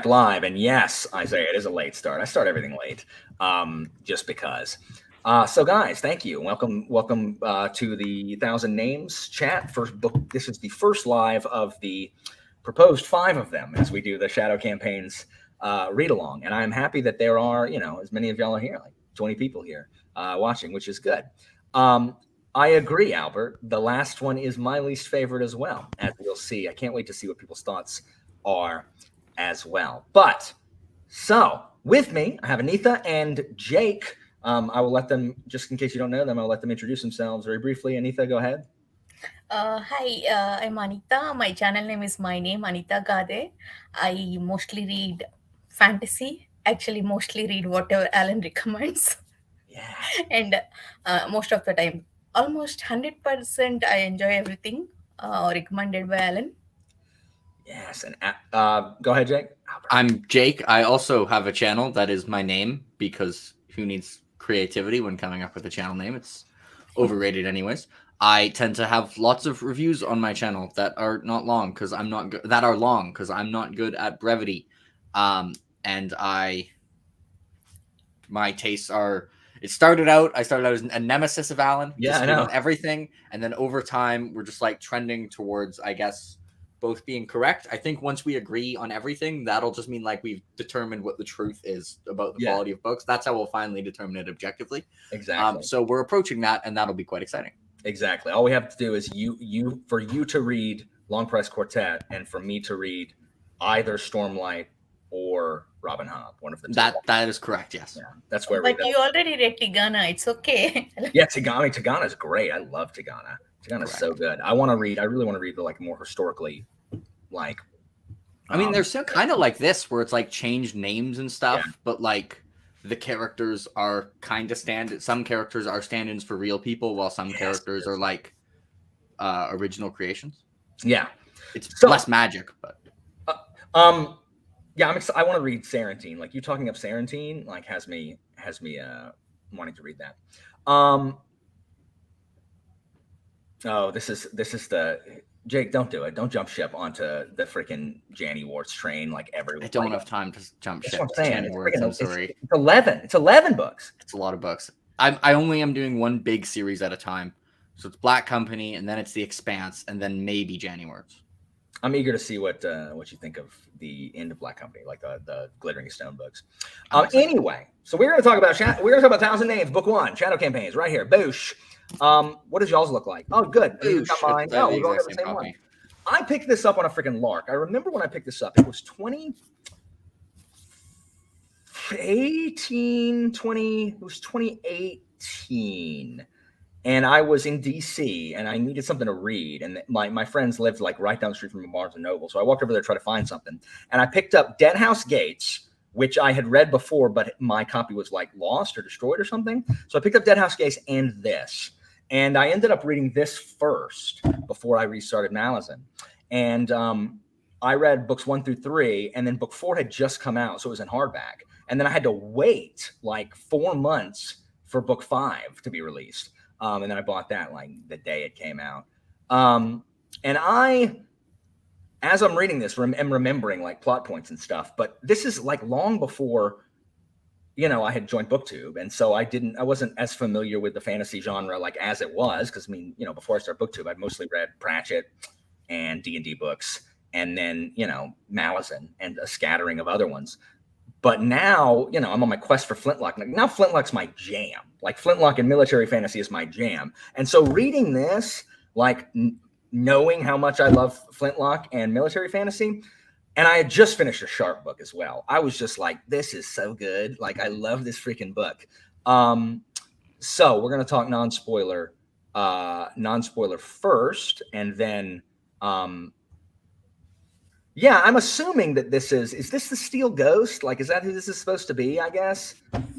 live, and yes, Isaiah, it is a late start. I start everything late, just because. So, guys, thank you. Welcome to the 1,000 Names chat. First book. This is the first live of the proposed 5 of them as we do the Shadow Campaigns read along, and I'm happy that there are, as many of y'all are here, like 20 people here watching, which is good. I agree, Albert. The last one is my least favorite as well, as you'll see. I can't wait to see what people's thoughts are as well. But so with me, I have Anitha and Jake. I will let them, just in case you don't know them, I'll let them introduce themselves very briefly. Anitha, go ahead. Hi, I'm Anitha. My channel name is my name, Anitha Gade. I mostly read fantasy. Actually, mostly read whatever Alan recommends. Yeah. And most of the time, almost 100%, I enjoy everything recommended by Alan. Yes. And go ahead, Jake. I'm Jake. I also have a channel that is my name because who needs creativity when coming up with a channel name? It's overrated anyways. I tend to have lots of reviews on my channel that are not long because I'm not good. That are long because I'm not good at brevity. And my tastes are. I started out as a nemesis of Alan. Yeah, I know. On everything, and then over time we're just like trending towards, I guess, both being correct. I think once we agree on everything, that'll just mean like we've determined what the truth is about the quality of books. That's how we'll finally determine it objectively. Exactly. So we're approaching that, and that'll be quite exciting. Exactly. All we have to do is for you to read Long Press Quartet, and for me to read either Stormlight or Robin Hobb, one of the two. That is correct. Yes. Yeah, that's where. But you already read Tigana. It's okay. Yeah, Tigana is great. I love Tigana. Tigana's so good. I really want to read the like more historically, like. I mean, they're still kind of like this, where it's like changed names and stuff, but like the characters are kind of some characters are stand-ins for real people, while some characters are like original creations. Yeah, it's less magic, but. Yeah, I want to read Sarantine. Like you talking up Sarantine, like has me wanting to read that. Oh, this is the Jake. Don't do it. Don't jump ship onto the freaking Janny Warts train. Like everyone. I don't have time to jump ship. That's what I'm saying. I'm sorry. It's 11. It's 11 books. It's a lot of books. I only am doing one big series at a time. So it's Black Company, and then it's The Expanse, and then maybe Janny Warts. I'm eager to see what you think of the end of Black Company, like the Glittering Stone books. Anyway, so we're going to talk about 1,000 Names, Book 1, Shadow Campaigns, right here. Boosh. What does y'all's look like? Oh, good. Boosh. Mine. Oh, we're going to the same one. I picked this up on a freaking lark. I remember when I picked this up. It was 2018. And I was in DC and I needed something to read. And my friends lived like right down the street from a Barnes and Noble. So I walked over there to try to find something. And I picked up Dead House Gates, which I had read before, but my copy was like lost or destroyed or something. So I picked up Dead House Gates and this. And I ended up reading this first before I restarted Malazan. And I read books 1 through 3, and then book 4 had just come out. So it was in hardback. And then I had to wait like 4 months for book 5 to be released. And then I bought that like the day it came out. And I, as I'm reading this, am remembering like plot points and stuff. But this is like long before, I had joined BookTube. And so I wasn't as familiar with the fantasy genre like as it was. Because, before I started BookTube, I'd mostly read Pratchett and D&D books. And then, Malazan and a scattering of other ones. But now, I'm on my quest for Flintlock. Now Flintlock's my jam. Like Flintlock and military fantasy is my jam. And so reading this, like knowing how much I love Flintlock and military fantasy, and I had just finished a Sharp book as well. I was just like, this is so good. Like, I love this freaking book. So we're going to talk non-spoiler first, and then yeah, I'm assuming that this is this the Steel Ghost? Like, is that who this is supposed to be, I guess?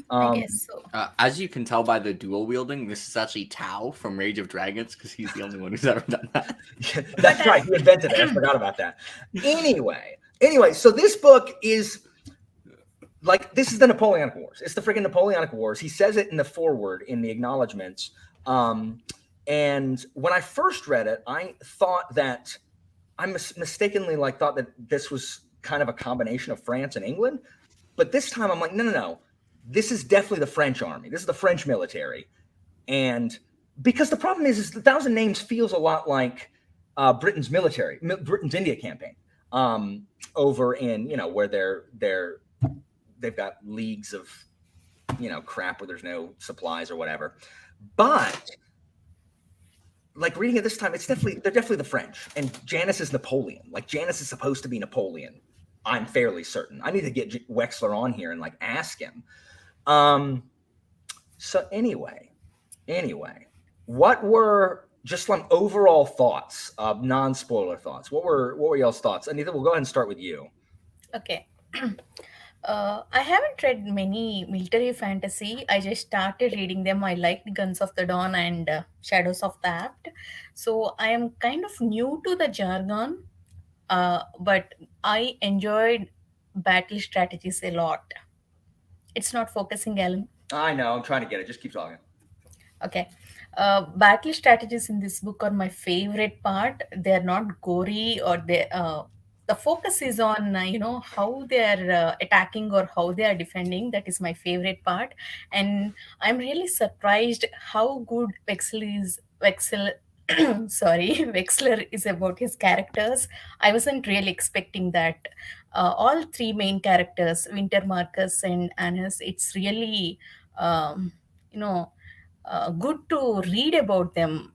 I guess so. As you can tell by the dual wielding, this is actually Tao from Rage of Dragons, because he's the only one who's ever done that. That's right. He invented it. I forgot about that. Anyway, so this book is like, this is the Napoleonic Wars. It's the freaking Napoleonic Wars. He says it in the foreword, in the acknowledgments. And when I first read it, I thought that I mistakenly thought that this was kind of a combination of France and England. But this time I'm like, no. This is definitely the French army. This is the French military. And because the problem is the Thousand Names feels a lot like Britain's India campaign over in, where they've got leagues of, crap where there's no supplies or whatever. But like reading it this time, they're definitely the French, and Janice is Napoleon. Like Janice is supposed to be Napoleon. I'm fairly certain. I need to get Wexler on here and like ask him. So anyway, what were just some overall thoughts, non-spoiler thoughts? What were y'all's thoughts? Anitha, we'll go ahead and start with you. Okay. I haven't read many military fantasy. I just started reading them. I liked Guns of the Dawn and Shadows of the Apt. So I am kind of new to the jargon, but I enjoyed battle strategies a lot. It's not focusing, Alan. I know. I'm trying to get it. Just keep talking. Okay. Battle strategies in this book are my favorite part. They're not gory, or the focus is on how they're attacking or how they are defending. That is my favorite part, and I'm really surprised how good Wexler is about his characters. I wasn't really expecting that. All three main characters, Winter, Marcus, and Annis, it's really good to read about them.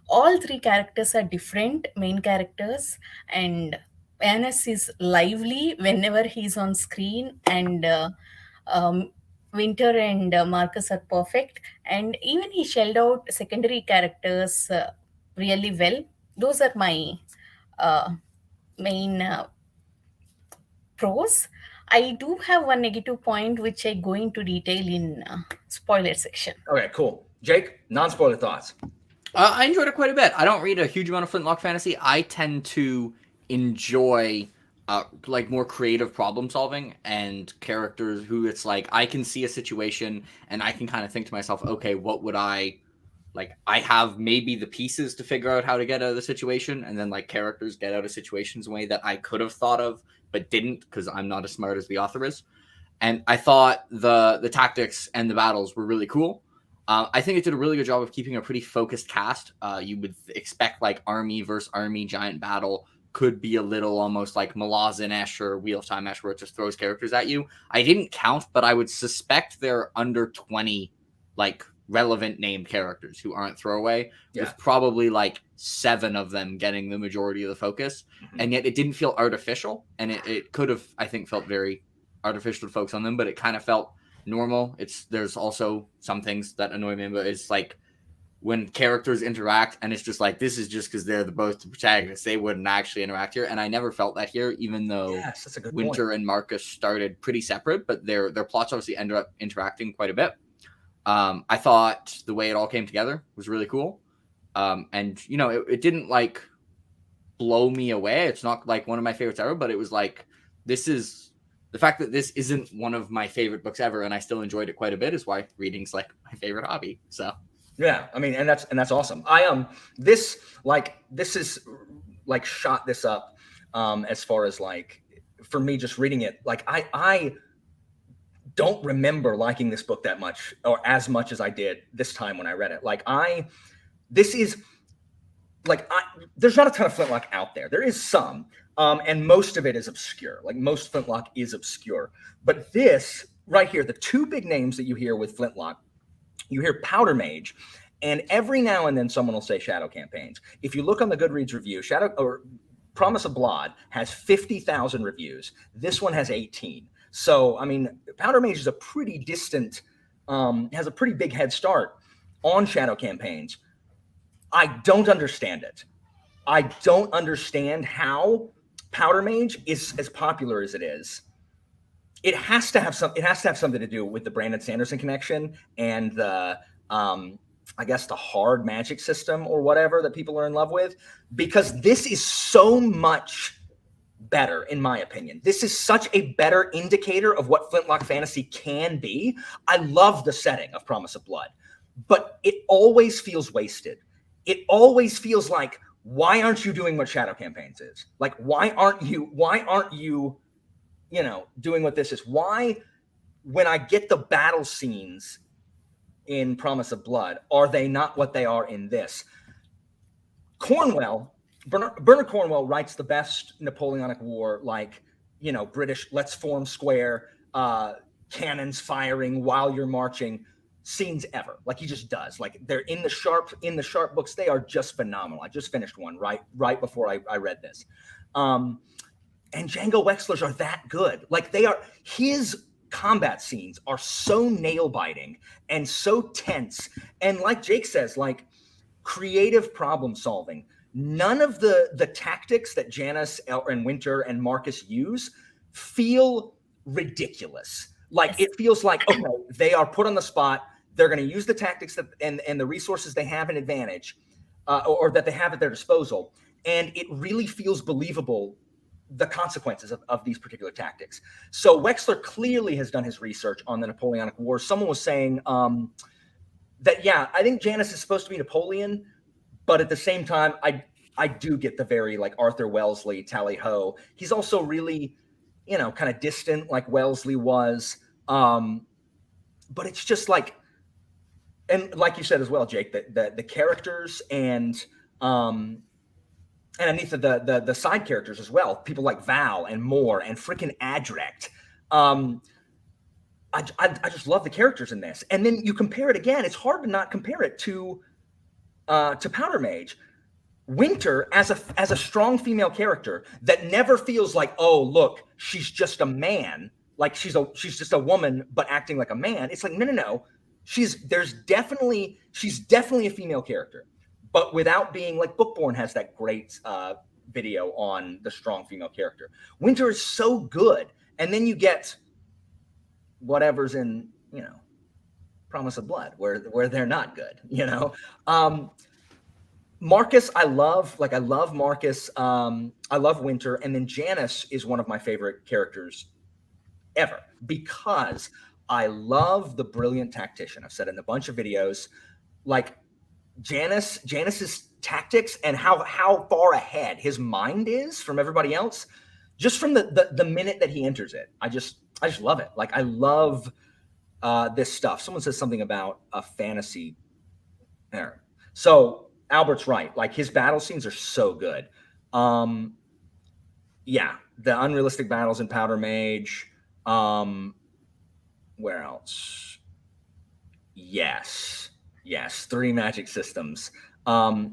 All three characters are different main characters, and Annis is lively whenever he's on screen, and Winter and Marcus are perfect, and even he shelled out secondary characters really well. Those are my main pros. I do have one negative point which I go into detail in spoiler section. Okay, cool. Jake, non-spoiler thoughts. I enjoyed it quite a bit. I don't read a huge amount of flintlock fantasy. I tend to enjoy like more creative problem solving and characters who it's like I can see a situation and I can kind of think to myself, okay, what would I have maybe the pieces to figure out how to get out of the situation, and then like characters get out of situations in a way that I could have thought of but didn't because I'm not as smart as the author is. And I thought the tactics and the battles were really cool. I think it did a really good job of keeping a pretty focused cast. You would expect like army versus army giant battle could be a little almost like Malazan-esque or Wheel of Time-esque where it just throws characters at you. I didn't count, but I would suspect they're under 20 like relevant named characters who aren't throwaway, with probably like 7 of them getting the majority of the focus. Mm-hmm. And yet it didn't feel artificial, and it could have, I think, felt very artificial to focus on them, but it kind of felt normal. There's also some things that annoy me, but it's like when characters interact and it's just like, this is just because they're both the protagonists, they wouldn't actually interact here. And I never felt that here, even though Winter and Marcus started pretty separate, but their plots obviously ended up interacting quite a bit. I thought the way it all came together was really cool. And it didn't like blow me away. It's not like one of my favorites ever, but it was like, the fact that this isn't one of my favorite books ever, and I still enjoyed it quite a bit, is why reading's like my favorite hobby. So yeah, I mean, and that's awesome. This is like shot this up as far as like for me just reading it. Like I don't remember liking this book that much or as much as I did this time when I read it. There's not a ton of Flintlock out there. There is some. And most of it is obscure. Like most Flintlock is obscure. But this right here, the 2 big names that you hear with Flintlock, you hear Powder Mage, and every now and then someone will say Shadow Campaigns. If you look on the Goodreads review, Promise of Blood has 50,000 reviews. This one has 18. So, I mean, Powder Mage is a pretty distant, has a pretty big head start on Shadow Campaigns. I don't understand it. I don't understand how Powder Mage is as popular as it is. It has to have something to do with the Brandon Sanderson connection and the I guess the hard magic system or whatever that people are in love with, because this is so much better, in my opinion. This is such a better indicator of what Flintlock fantasy can be. I love the setting of Promise of Blood, but it always feels wasted. It always feels like, why aren't you doing what Shadow Campaigns is? Like, why aren't you, you know, doing what this is? Why, when I get the battle scenes in Promise of Blood, are they not what they are in this? Bernard Cornwell writes the best Napoleonic War, like, you know, British, let's form square, cannons firing while you're marching scenes ever. Like, he just does. Like, they're in the sharp books. They are just phenomenal. I just finished one right before I read this. And Django Wexler's are that good. Like, they are, his combat scenes are so nail biting and so tense. And like Jake says, like, creative problem solving. None of the tactics that Janice and Winter and Marcus use feel ridiculous. Like, it feels like, okay, they are put on the spot. They're going to use the tactics that and the resources they have an advantage, or that they have at their disposal, and it really feels believable, the consequences of these particular tactics. So Wexler clearly has done his research on the Napoleonic Wars. Someone was saying that, yeah, I think Janice is supposed to be Napoleon, but at the same time, I do get the very, like, Arthur Wellesley, tally-ho. He's also really, you know, kind of distant, like Wellesley was. But it's just like, and like you said as well, Jake, that the characters and Anitha, the side characters as well, people like Val and Moore and freaking Adrect. I just love the characters in this. And then you compare it again. It's hard to not compare it to Powder Mage. Winter as a strong female character that never feels like, oh, look, she's just a man, like she's just a woman but acting like a man. It's like, no. She's definitely a female character, but without being like, Bookborn has that great video on the strong female character. Winter is so good, and then you get whatever's in, you know, Promise of Blood, where they're not good, you know. Marcus, I love Marcus. I love Winter, and then Janice is one of my favorite characters ever because I love the brilliant tactician. I've said it in a bunch of videos, like Janice's tactics and how far ahead his mind is from everybody else, just from the minute that he enters it. I just love it. Like, I love this stuff. Someone says something about a fantasy there. So Albert's right. Like, his battle scenes are so good. Yeah, the unrealistic battles in Powder Mage. Where else? Yes, 3 magic systems. I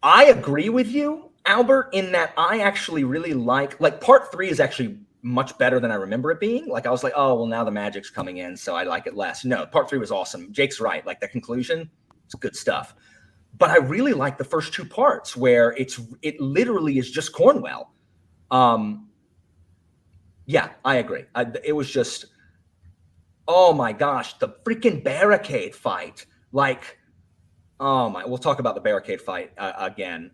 agree with you, Albert, in that I actually really like part 3 is actually much better than I remember it being. Like, I was like, oh, well, now the magic's coming in, so I like it less. No, part 3 was awesome. Jake's right. Like, the conclusion, it's good stuff. But I really like the first 2 parts where it literally is just Cornwell. Yeah, I agree. It was just, oh my gosh, the freaking barricade fight. Like, oh my, we'll talk about the barricade fight again.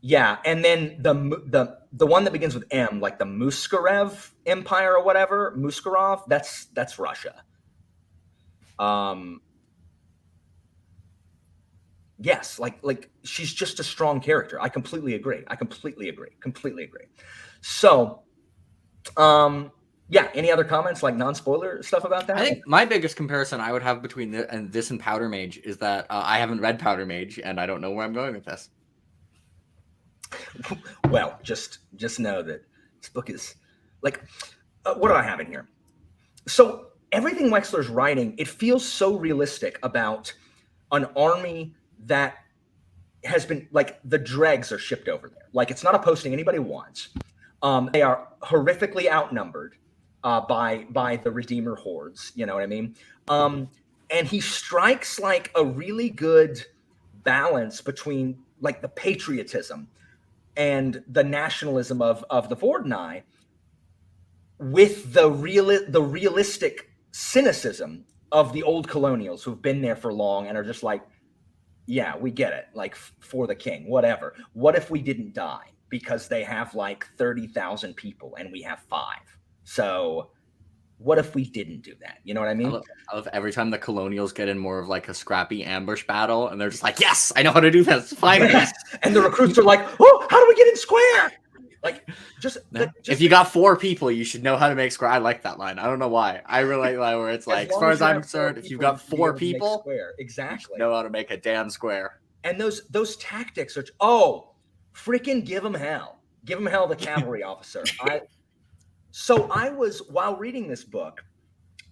Yeah, and then the one that begins with M, like the Muskarev Empire or whatever, Muskarov, that's Russia. Yes, like she's just a strong character. I completely agree. So, yeah, any other comments, like non-spoiler stuff about that? I think my biggest comparison I would have between this and Powder Mage is that I haven't read Powder Mage, and I don't know where I'm going with this. Well, just know that this book is like, what do I have in here? So everything Wexler's writing, it feels so realistic about an army that has been, like, the dregs are shipped over there. Like, it's not a posting anybody wants. They are horrifically outnumbered by the Redeemer hordes. You know what I mean? And he strikes like a really good balance between like the patriotism and the nationalism of the Vordnai with the realistic cynicism of the old colonials who've been there for long and are just like, yeah, we get it. Like, for the king, whatever. What if we didn't die? Because they have like 30,000 people and we have 5. So what if we didn't do that? You know what I mean? I love every time the colonials get in more of like a scrappy ambush battle, and they're just like, yes, I know how to do this. Finally. Yes. And the recruits are like, oh, how do we get in square? Like, just if you got 4 people, you should know how to make square. I like that line. I don't know why. I really like where it's like, as far as I'm concerned, if you've got 4 people, square. Exactly, you know how to make a damn square. And those tactics are freaking give them hell. Give them hell, the cavalry officer. While reading this book,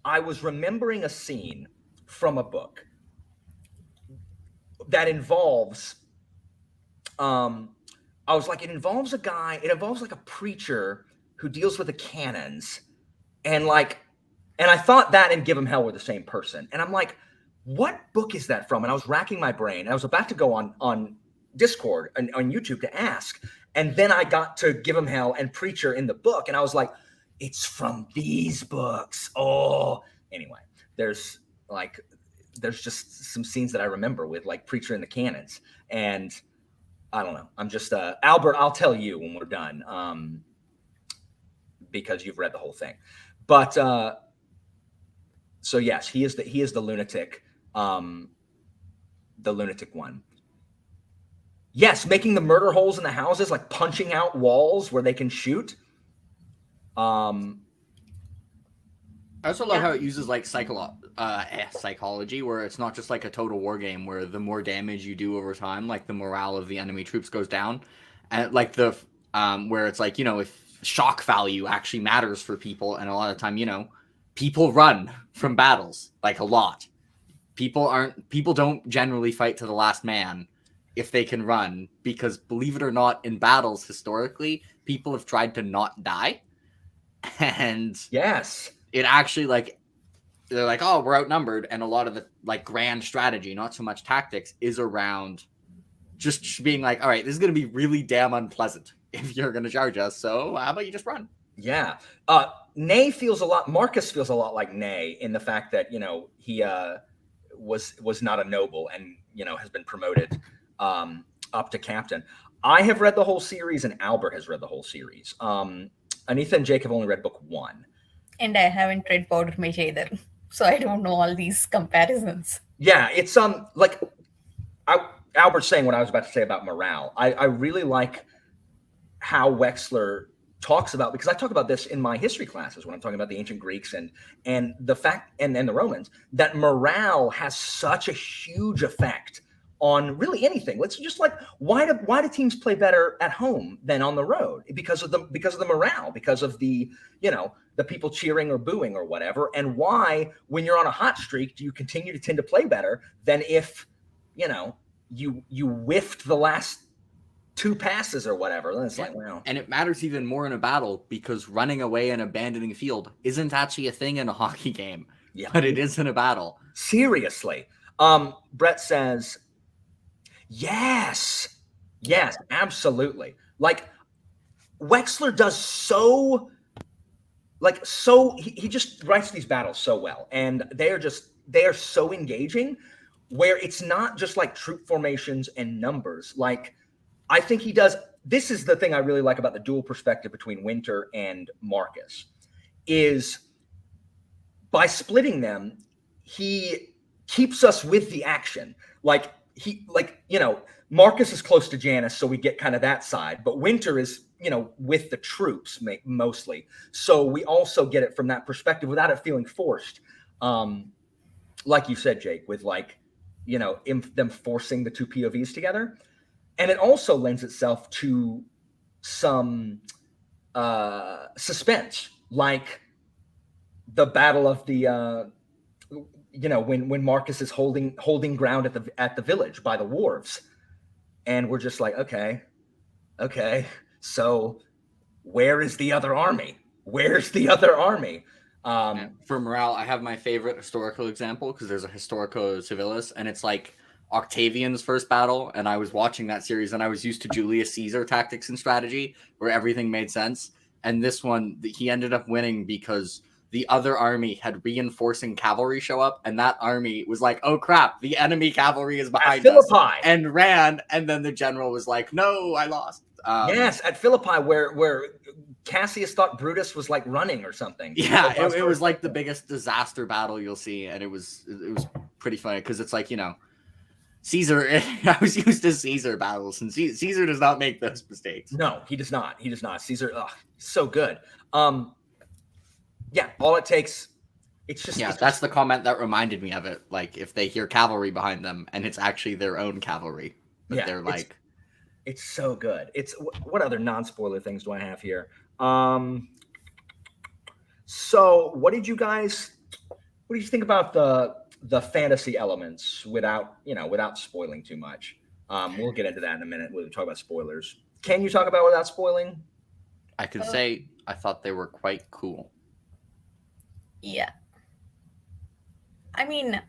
I was remembering a scene from a book that involves I was like, it involves like a preacher who deals with the cannons, and I thought that and Give 'em Hell were the same person. And I'm like, what book is that from? And I was racking my brain. I was about to go on Discord and on YouTube to ask. And then I got to Give 'em Hell and Preacher in the book. And I was like, it's from these books. Oh, anyway, there's just some scenes that I remember with like Preacher and the Cannons. And I don't know. I'm just Albert. I'll tell you when we're done, because you've read the whole thing. But so yes, he is the lunatic, the lunatic one. Yes, making the murder holes in the houses, like punching out walls where they can shoot. I also love how it uses like psychology, where it's not just like a total war game where the more damage you do over time, like the morale of the enemy troops goes down, and like the where it's like, you know, if shock value actually matters for people, and a lot of time, you know, people run from battles like a lot. People don't generally fight to the last man if they can run, because believe it or not, in battles historically, people have tried to not die, and yes. It actually, like, they're like, oh, we're outnumbered. And a lot of the, like, grand strategy, not so much tactics, is around just being like, all right, this is going to be really damn unpleasant if you're going to charge us. So how about you just run? Yeah. Marcus feels a lot like Ney in the fact that, you know, he was not a noble and, you know, has been promoted up to captain. I have read the whole series and Albert has read the whole series. Anitha and Jake have only read book 1. And I haven't read Powder Mage either, so I don't know all these comparisons. Yeah, it's Albert's saying what I was about to say about morale. I really like how Wexler talks about, because I talk about this in my history classes when I'm talking about the ancient Greeks and the fact and the Romans, that morale has such a huge effect on really anything. Let's just like, why do teams play better at home than on the road? Because of the morale, because of the, you know, the people cheering or booing or whatever. And why, when you're on a hot streak, do you continue to tend to play better than if, you know, you whiffed the last 2 passes or whatever? Then it's like, well. And it matters even more in a battle, because running away and abandoning field isn't actually a thing in a hockey game, but it is in a battle. Seriously. Brett says, yes, absolutely. Like, Wexler does he just writes these battles so well, and they are so engaging, where it's not just like troop formations and numbers. Like, I think he does. This is the thing I really like about the dual perspective between Winter and Marcus, is by splitting them, he keeps us with the action. Like, you know, Marcus is close to Janice, so we get kind of that side, but Winter is, you know, with the troops mostly. So we also get it from that perspective without it feeling forced. Like you said, Jake, with like, you know, them forcing the 2 POVs together. And it also lends itself to some suspense, like the battle of the, you know, when Marcus is holding ground at the village by the wharves, and we're just like, okay, so where is the other army? Where's the other army? For morale, I have my favorite historical example, because there's a Historico Civilis, and it's like Octavian's first battle, and I was watching that series, and I was used to Julius Caesar tactics and strategy, where everything made sense. And this one, he ended up winning because the other army had reinforcing cavalry show up, and that army was like, oh crap, the enemy cavalry is behind us, and ran. And then the general was like, no, I lost. Yes, at Philippi, where Cassius thought Brutus was like running or something. Yeah, Or vice it was versa. like the biggest disaster battle you'll see, and it was pretty funny because it's like, Caesar. I was used to Caesar battles, and Caesar does not make those mistakes. No, he does not. He does not. Caesar, so good. Yeah, all it takes. It's just That's the comment that reminded me of it. Like if they hear cavalry behind them, and it's actually their own cavalry, but they're like, it's so good. It's what other non-spoiler things do I have here? So what did you think about the fantasy elements without spoiling too much? We'll get into that in a minute when we talk about spoilers. Can you talk about without spoiling? I can say I thought they were quite cool. Yeah. I mean,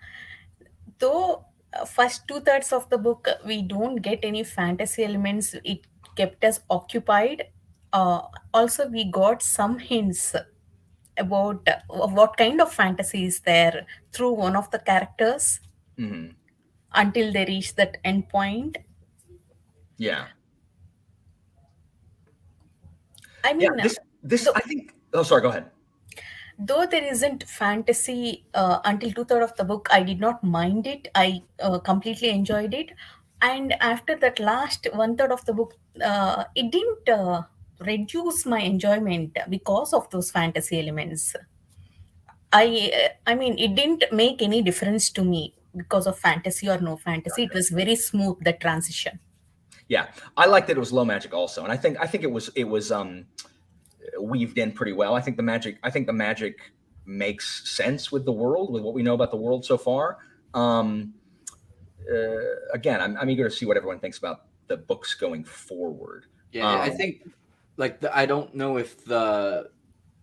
though first 2/3 of the book we don't get any fantasy elements, it kept us occupied. Also, we got some hints about what kind of fantasy is there through one of the characters until they reach that end point. Yeah. I mean, this I think. Oh, sorry. Go ahead. Though there isn't fantasy until 2/3 of the book, I did not mind it. I completely enjoyed it. And after that last 1/3 of the book, it didn't reduce my enjoyment because of those fantasy elements. I mean, it didn't make any difference to me because of fantasy or no fantasy. It was very smooth, the transition. Yeah, I liked that it was low magic also, and I think it was weaved in pretty well. I think the magic makes sense with the world, with what we know about the world so far. Again, I'm eager to see what everyone thinks about the books going forward. Yeah, I think I don't know if the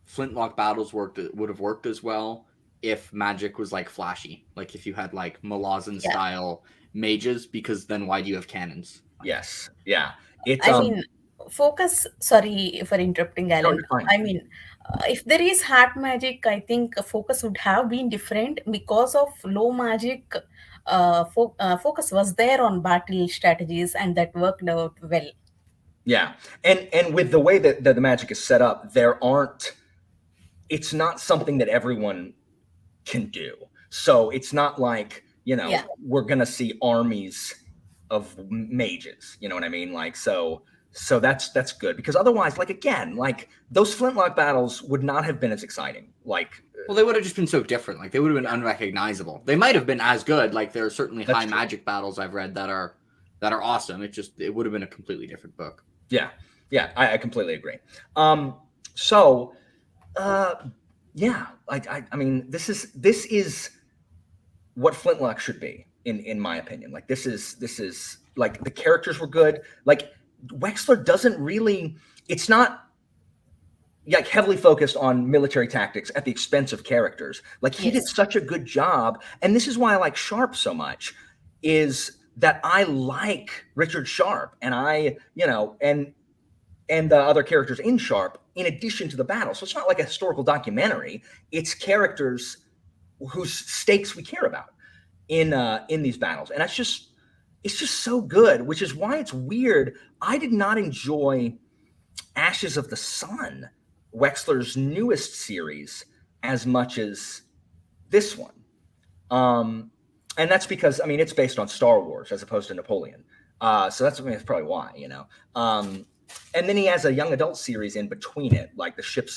flintlock battles would have worked as well if magic was like flashy, like if you had like Malazan style mages, because then why do you have cannons? Yes, yeah. It's I mean, focus. Sorry for interrupting, Alan. I mean, if there is hard magic, I think focus would have been different because of low magic. Focus was there on battle strategies, and that worked out well. Yeah, and with the way that the magic is set up, it's not something that everyone can do. So it's not like we're gonna see armies of mages. You know what I mean? Like so that's good, because otherwise, like again, like those flintlock battles would not have been as exciting. Like, well, they would have just been so different. Like they would have been unrecognizable. They might have been as good. Like there are certainly high magic battles I've read that are awesome. It would have been a completely different book. Yeah, I completely agree. Yeah, like I mean, this is what Flintlock should be, in my opinion. Like this is like the characters were good. Like Wexler doesn't really. It's not like heavily focused on military tactics at the expense of characters. Like he did such a good job, and this is why I like Sharp so much. Is that I like Richard Sharp, and and the other characters in Sharp, in addition to the battle. So it's not like a historical documentary. It's characters whose stakes we care about in these battles, and it's just so good. Which is why it's weird. I did not enjoy Ashes of the Sun, Wexler's newest series, as much as this one. And that's because, I mean, it's based on Star Wars as opposed to Napoleon. So that's probably why, and then he has a young adult series in between it, like the Ship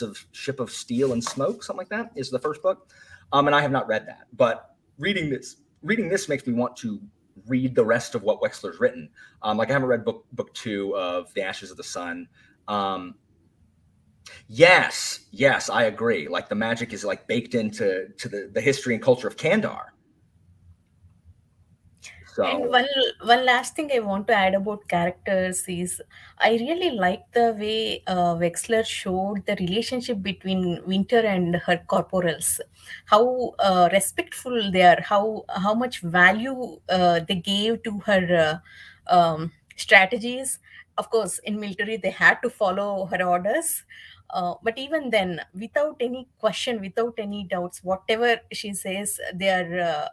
of Steel and Smoke, something like that is the first book. And I have not read that, but reading this makes me want to read the rest of what Wexler's written. Like I haven't read book 2 of The Ashes of the Sun. Yes, I agree. Like the magic is like baked into the history and culture of Kandar. So. And one last thing I want to add about characters is I really like the way Wexler showed the relationship between Winter and her corporals, how respectful they are, how much value they gave to her strategies. Of course, in military they had to follow her orders, but even then, without any question, without any doubts, whatever she says, they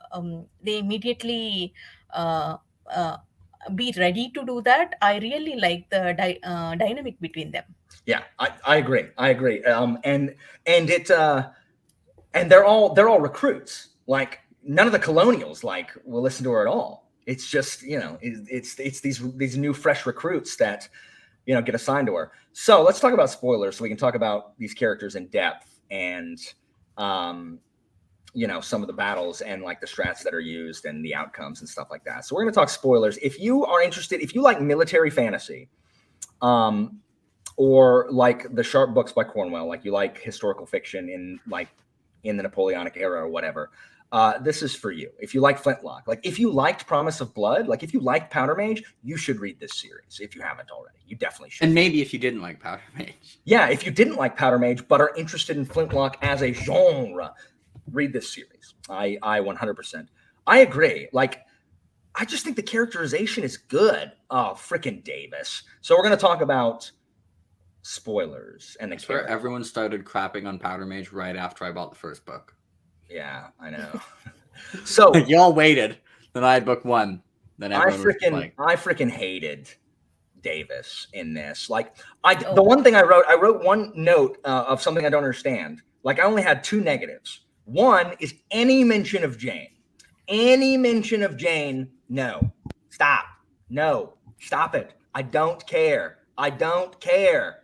immediately uh, uh, be ready to do that. I really like the dynamic between them. Yeah, I agree. I agree. And it and they're all recruits. Like none of the colonials like will listen to her at all. It's just it's these new fresh recruits that get assigned to her. So let's talk about spoilers so we can talk about these characters in depth and some of the battles and like the strats that are used and the outcomes and stuff like that. So we're going to talk spoilers. If you are interested, if you like military fantasy, or like the Sharp books by Cornwell, like you like historical fiction in the Napoleonic era or whatever, this is for you. If you like Flintlock, like if you liked Promise of Blood, like if you liked Powder Mage, you should read this series. If you haven't already, you definitely should. And maybe if you didn't like Powder Mage. Yeah, if you didn't like Powder Mage but are interested in Flintlock as a genre, read this series. I 100%. I agree. Like, I just think the characterization is good. Oh, freaking Davis. So we're going to talk about spoilers and the character. Everyone started crapping on Powder Mage right after I bought the first book. Yeah, I know. So y'all waited. Then I had book one. Then I freaking hated Davis in this. Like the one thing I wrote one note of something I don't understand. Like I only had 2 negatives. One is any mention of Jane. Any mention of Jane, no. Stop. No. Stop it. I don't care. I don't care.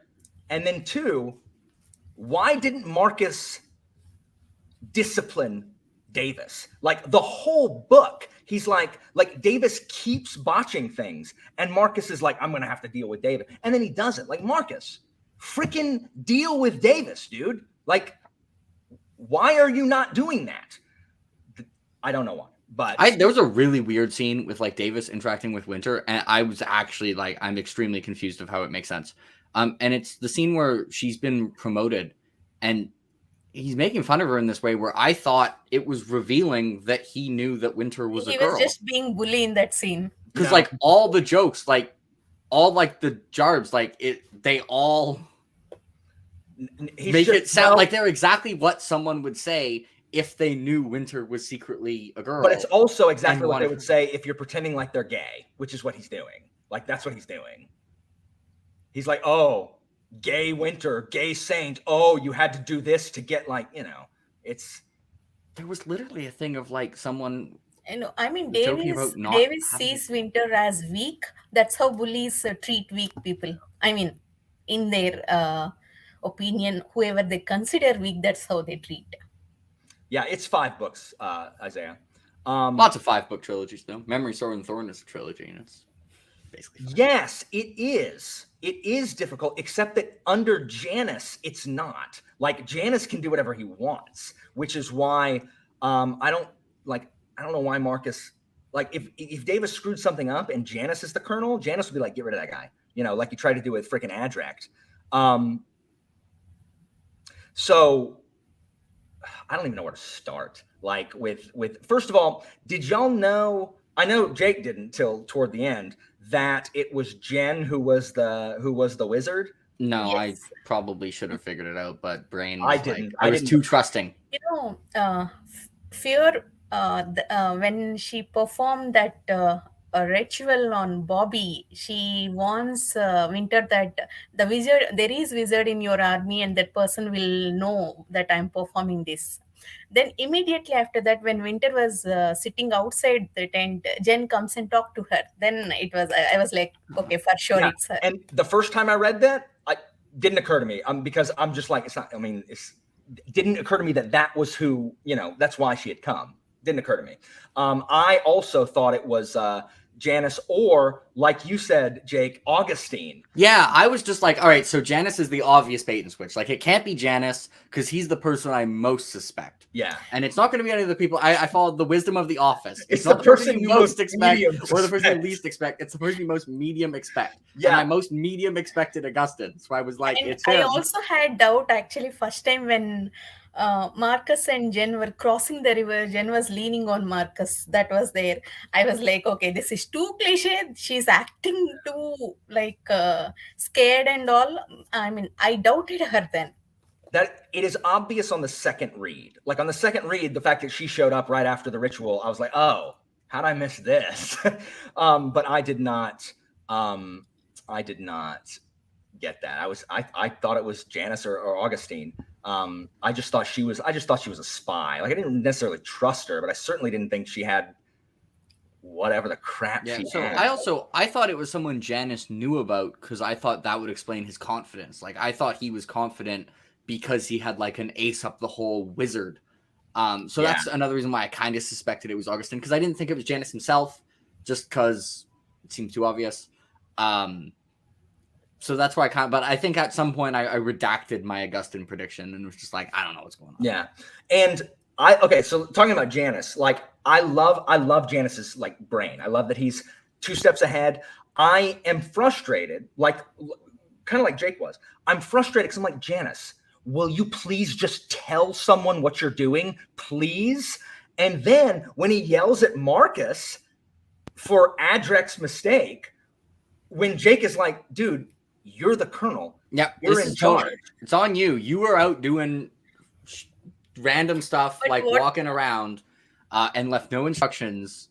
And then 2, why didn't Marcus discipline Davis? Like the whole book, he's like Davis keeps botching things, and Marcus is like, I'm gonna have to deal with Davis, and then he doesn't. Like, Marcus, freaking deal with Davis, dude. Like, why are you not doing that? I don't know why, but there was a really weird scene with like Davis interacting with Winter, and I was actually like, I'm extremely confused of how it makes sense. And it's the scene where she's been promoted, and he's making fun of her in this way where I thought it was revealing that he knew that Winter was a girl. He was just being bully in that scene. Because like all the jokes, like all like the jarbs, like they all make it sound like they're exactly what someone would say if they knew Winter was secretly a girl. But it's also exactly what they would say if you're pretending like they're gay, which is what he's doing. Like that's what he's doing. He's like, oh, gay Winter, gay saint. Oh, you had to do this to get it's. There was literally a thing of like someone. I mean, Davis sees Winter as weak. That's how bullies treat weak people. I mean, in their opinion, whoever they consider weak, that's how they treat. Yeah, it's 5 books, Isaiah. Lots of 5-book trilogies, though. Memory, Sword, and Thorn is a trilogy, and it's basically 5. Yes, it is. It is difficult, except that under Janus, it's not. Like, Janus can do whatever he wants, which is why I don't know why Marcus, like, if Davis screwed something up and Janus is the colonel, Janus would be like, get rid of that guy, like you tried to do with freaking Adract. So I don't even know where to start. Like with first of all, did y'all know? I know Jake didn't till toward the end that it was Jen who was the wizard. No, Yes. I probably should have figured it out, but brain. I didn't. I was too trusting. Fear. When she performed that a ritual on Bobby, she warns Winter that there is wizard in your army, and that person will know that I'm performing this. Then immediately after that, when Winter was sitting outside the tent, Jen comes and talked to her. Then I was like, okay, for sure, Yeah. it's her. And the first time I read that, it didn't occur to me. Because I'm just like, it's not. I mean, it didn't occur to me that was who. That's why she had come. Didn't occur to me. I also thought it was Janice, or like you said, Jake, Augustine. Yeah, I was just like, all right, so Janice is the obvious bait and switch. Like, it can't be Janice because he's the person I most suspect. Yeah. And it's not going to be any of the people. I followed the wisdom of the office. It's not the person you most expect or the person you least expect. It's the person you most medium expect. Yeah. And I most medium expected Augustine. So I was like, And it's I him. also had doubt actually first time when Marcus and Jen were crossing the river. Jen was leaning on Marcus. That was there. I was like, okay, this is too cliche. She's acting too scared and all. I mean, I doubted her then. That it is obvious on the second read. Like on the second read, the fact that she showed up right after the ritual, I was like, oh, how'd I miss this? But I did not get that. I thought it was Janice or Augustine. I just thought she was a spy. Like I didn't necessarily trust her, but I certainly didn't think she had whatever the crap she had. I thought it was someone Janice knew about because I thought that would explain his confidence. Like I thought he was confident because he had like an ace up the hole wizard. That's another reason why I kind of suspected it was Augustine, because I didn't think it was Janice himself, just because it seemed too obvious. So that's why but I think at some point I redacted my Augustine prediction and was just like, I don't know what's going on. Yeah. And so talking about Janice, like I love Janice's like brain. I love that he's 2 steps ahead. I am frustrated, like kind of like Jake was. I'm frustrated because I'm like, Janice, will you please just tell someone what you're doing, please? And then when he yells at Marcus for Adrek's mistake, when Jake is like, dude, you're the colonel. Yep, you're in charge. It's on you. You were out doing random stuff, like walking around, and left no instructions.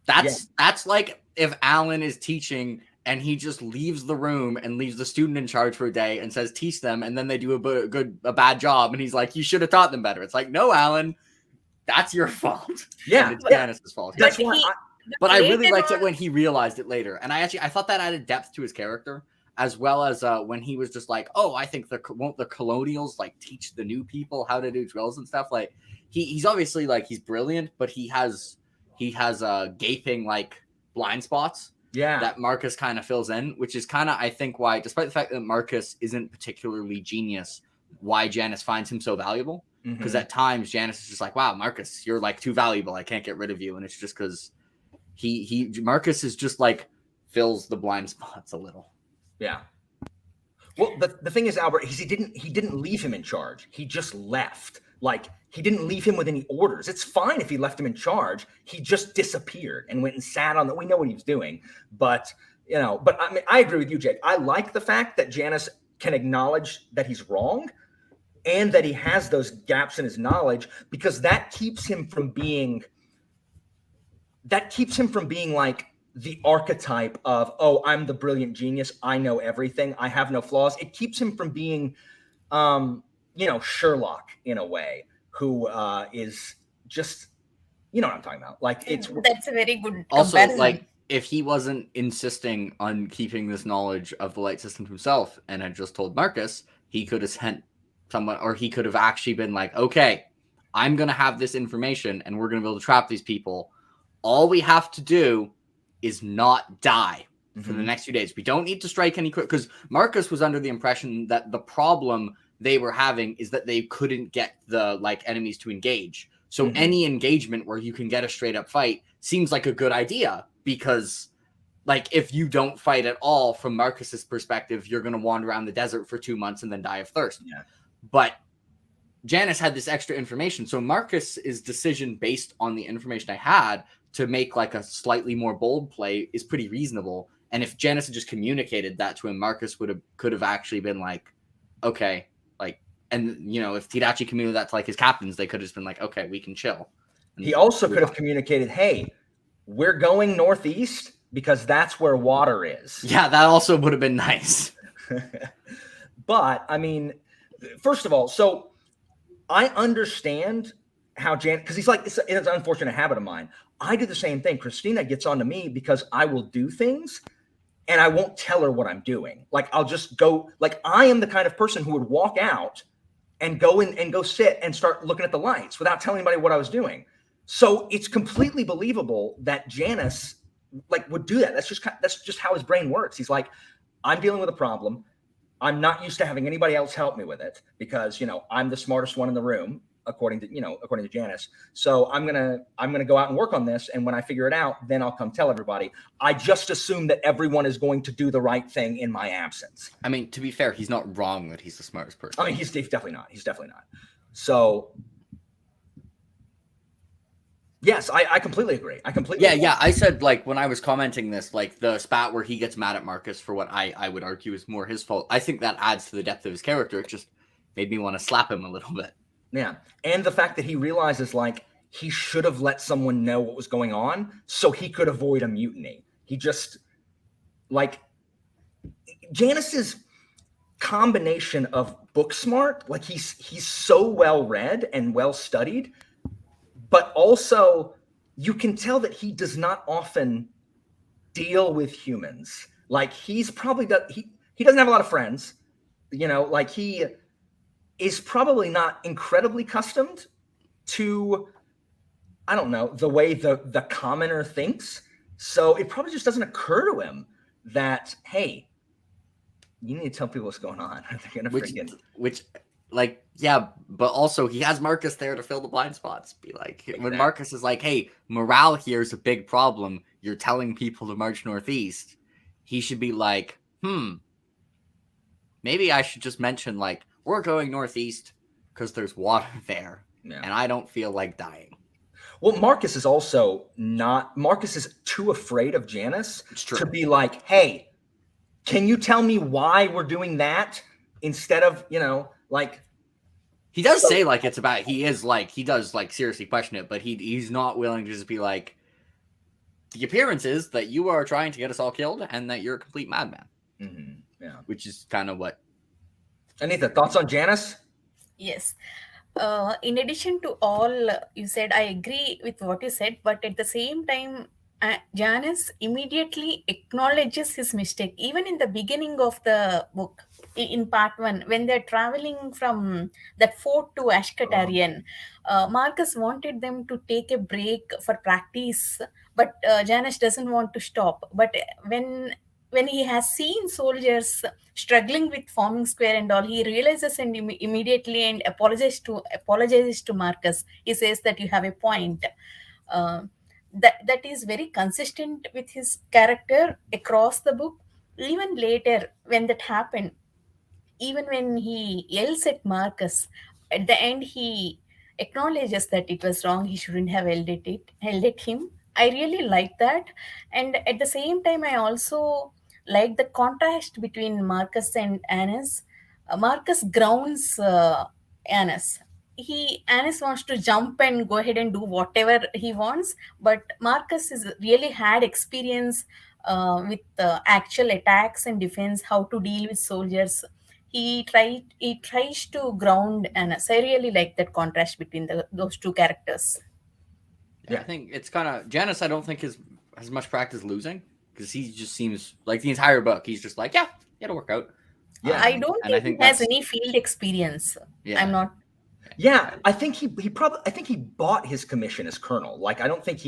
That's like if Alan is teaching and he just leaves the room and leaves the student in charge for a day and says, teach them. And then they do a bad job. And he's like, you should have taught them better. It's like, no, Alan, that's your fault. Yeah. And it's Janice's fault. That's why But I really liked it when he realized it later. And I thought that added depth to his character, as well as when he was just like, oh, I think won't the colonials like teach the new people how to do drills and stuff? Like he's obviously like, he's brilliant, but he has gaping like blind spots. Yeah, that Marcus kind of fills in, which is kind of, I think, why, despite the fact that Marcus isn't particularly genius, why Janice finds him so valuable. Because at times Janice is just like, wow, Marcus, you're like too valuable. I can't get rid of you. And it's just because Marcus is just like fills the blind spots a little. Yeah. Well, the thing is, Albert, he didn't leave him in charge. He just left. Like, he didn't leave him with any orders. It's fine if he left him in charge. He just disappeared and went and sat on we know what he was doing. But, I mean, I agree with you, Jake. I like the fact that Janice can acknowledge that he's wrong and that he has those gaps in his knowledge, because that keeps him from being like the archetype of, oh, I'm the brilliant genius. I know everything. I have no flaws. It keeps him from being, Sherlock in a way, who is just, you know what I'm talking about. Like that's a very good also comparison. Like if he wasn't insisting on keeping this knowledge of the light system himself and had just told Marcus, he could have sent someone, or he could have actually been like, okay, I'm going to have this information and we're going to be able to trap these people. All we have to do is not die for the next few days. We don't need to strike any quick, because Marcus was under the impression that the problem they were having is that they couldn't get the enemies to engage. So any engagement where you can get a straight up fight seems like a good idea, because if you don't fight at all, from Marcus's perspective, you're going to wander around the desert for 2 months and then die of thirst. Yeah. But Janice had this extra information. So Marcus's decision based on the information I had to make a slightly more bold play is pretty reasonable. And if Janice had just communicated that to him, Marcus could have actually been like, okay, and if he'd actually communicated that to his captains, they could have just been like, okay, we can chill. And he also could have communicated, hey, we're going northeast because that's where water is. Yeah, that also would have been nice. But I mean, first of all, so I understand how because he's like, it's an unfortunate habit of mine. I do the same thing. Christina gets on to me because I will do things and I won't tell her what I'm doing. I'll just go, I am the kind of person who would walk out and go in and go sit and start looking at the lights without telling anybody what I was doing. So it's completely believable that Janice would do that. That's just how his brain works. He's like, I'm dealing with a problem. I'm not used to having anybody else help me with it because, I'm the smartest one in the room, according to Janice. So I'm gonna go out and work on this, and when I figure it out, then I'll come tell everybody. I just assume that everyone is going to do the right thing in my absence. I mean, to be fair, he's not wrong that he's the smartest person. I mean, he's definitely not. So yes, I completely agree. Yeah. I said when I was commenting this, the spat where he gets mad at Marcus for what I would argue is more his fault. I think that adds to the depth of his character. It just made me want to slap him a little bit. Yeah. And the fact that he realizes he should have let someone know what was going on so he could avoid a mutiny. He just Janice is, combination of book smart, like he's so well read and well studied, but also you can tell that he does not often deal with humans. Like he's probably he doesn't have a lot of friends, like he is probably not incredibly accustomed to, I don't know, the way the commoner thinks. So it probably just doesn't occur to him that, hey, you need to tell people what's going on. They're gonna but also he has Marcus there to fill the blind spots. Be like, when Marcus is like, hey, morale here is a big problem. You're telling people to march northeast. He should be like, maybe I should just mention, like, we're going northeast because there's water there. Yeah. And I don't feel like dying. Well, Marcus is too afraid of Janus to be like, hey, can you tell me why we're doing that instead of, like. He does say, like, it's about, he does, like, seriously question it, but he's not willing to just be like, the appearance is that you are trying to get us all killed and that you're a complete madman. Mm-hmm. Yeah. Which is kind of what. Anitha, thoughts on Janus? Yes. In addition to all you said, I agree with what you said, but at the same time, Janus immediately acknowledges his mistake. Even in the beginning of the book, in part 1, when they're traveling from that fort to Ashkatarian, Marcus wanted them to take a break for practice, but Janus doesn't want to stop. But when he has seen soldiers struggling with forming square and all, he realizes and immediately and apologizes to Marcus. He says that you have a point. That is very consistent with his character across the book. Even later, when that happened, even when he yells at Marcus, at the end he acknowledges that it was wrong. He shouldn't have held at him. I really like that, and at the same time, I also like the contrast between Marcus and Annas. Marcus grounds Annas. Annas wants to jump and go ahead and do whatever he wants, but Marcus is really had experience with actual attacks and defense, how to deal with soldiers. He tries to ground Annas. I really like that contrast between those two characters. Yeah, I think it's kind of Janus. I don't think has much practice losing because he just seems like the entire book. He's just like, yeah, it'll work out. Yeah, I don't think he has any field experience. Yeah, I'm not. Yeah, I think he bought his commission as colonel. Like, I don't think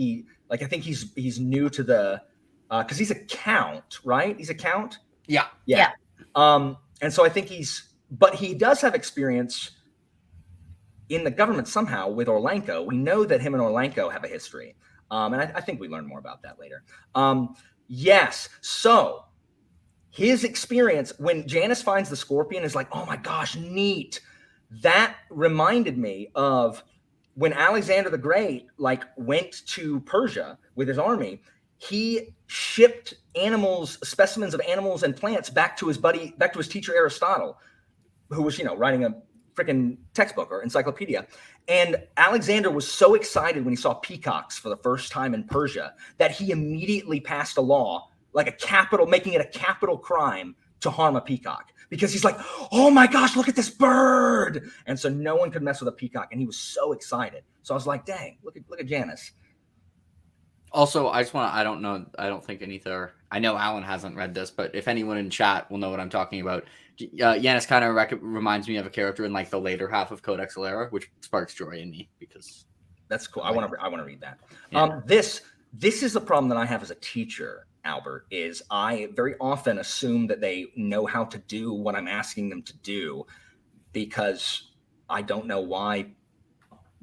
I think he's new to the because he's a count, right? He's a count. Yeah. And so I think but he does have experience in the government somehow with Orlanco. We know that him and Orlanco have a history. And I think we learn more about that later. Yes. So his experience when Janus finds the scorpion is like, oh my gosh, neat. That reminded me of when Alexander the Great went to Persia with his army. He shipped specimens of animals and plants back to his teacher Aristotle, who was, writing a freaking textbook or encyclopedia. And Alexander was so excited when he saw peacocks for the first time in Persia that he immediately passed a law, making it a capital crime to harm a peacock, because he's like, oh my gosh, look at this bird. And so no one could mess with a peacock. And he was so excited. So I was like, dang, look at Janus. Also, I don't think Anitha, I know Alan hasn't read this, but if anyone in chat will know what I'm talking about, Janus kind of reminds me of a character in the later half of Codex Alera, which sparks joy in me because that's cool. I want to read that. Yeah. This is the problem that I have as a teacher, Albert, is I very often assume that they know how to do what I'm asking them to do because I don't know why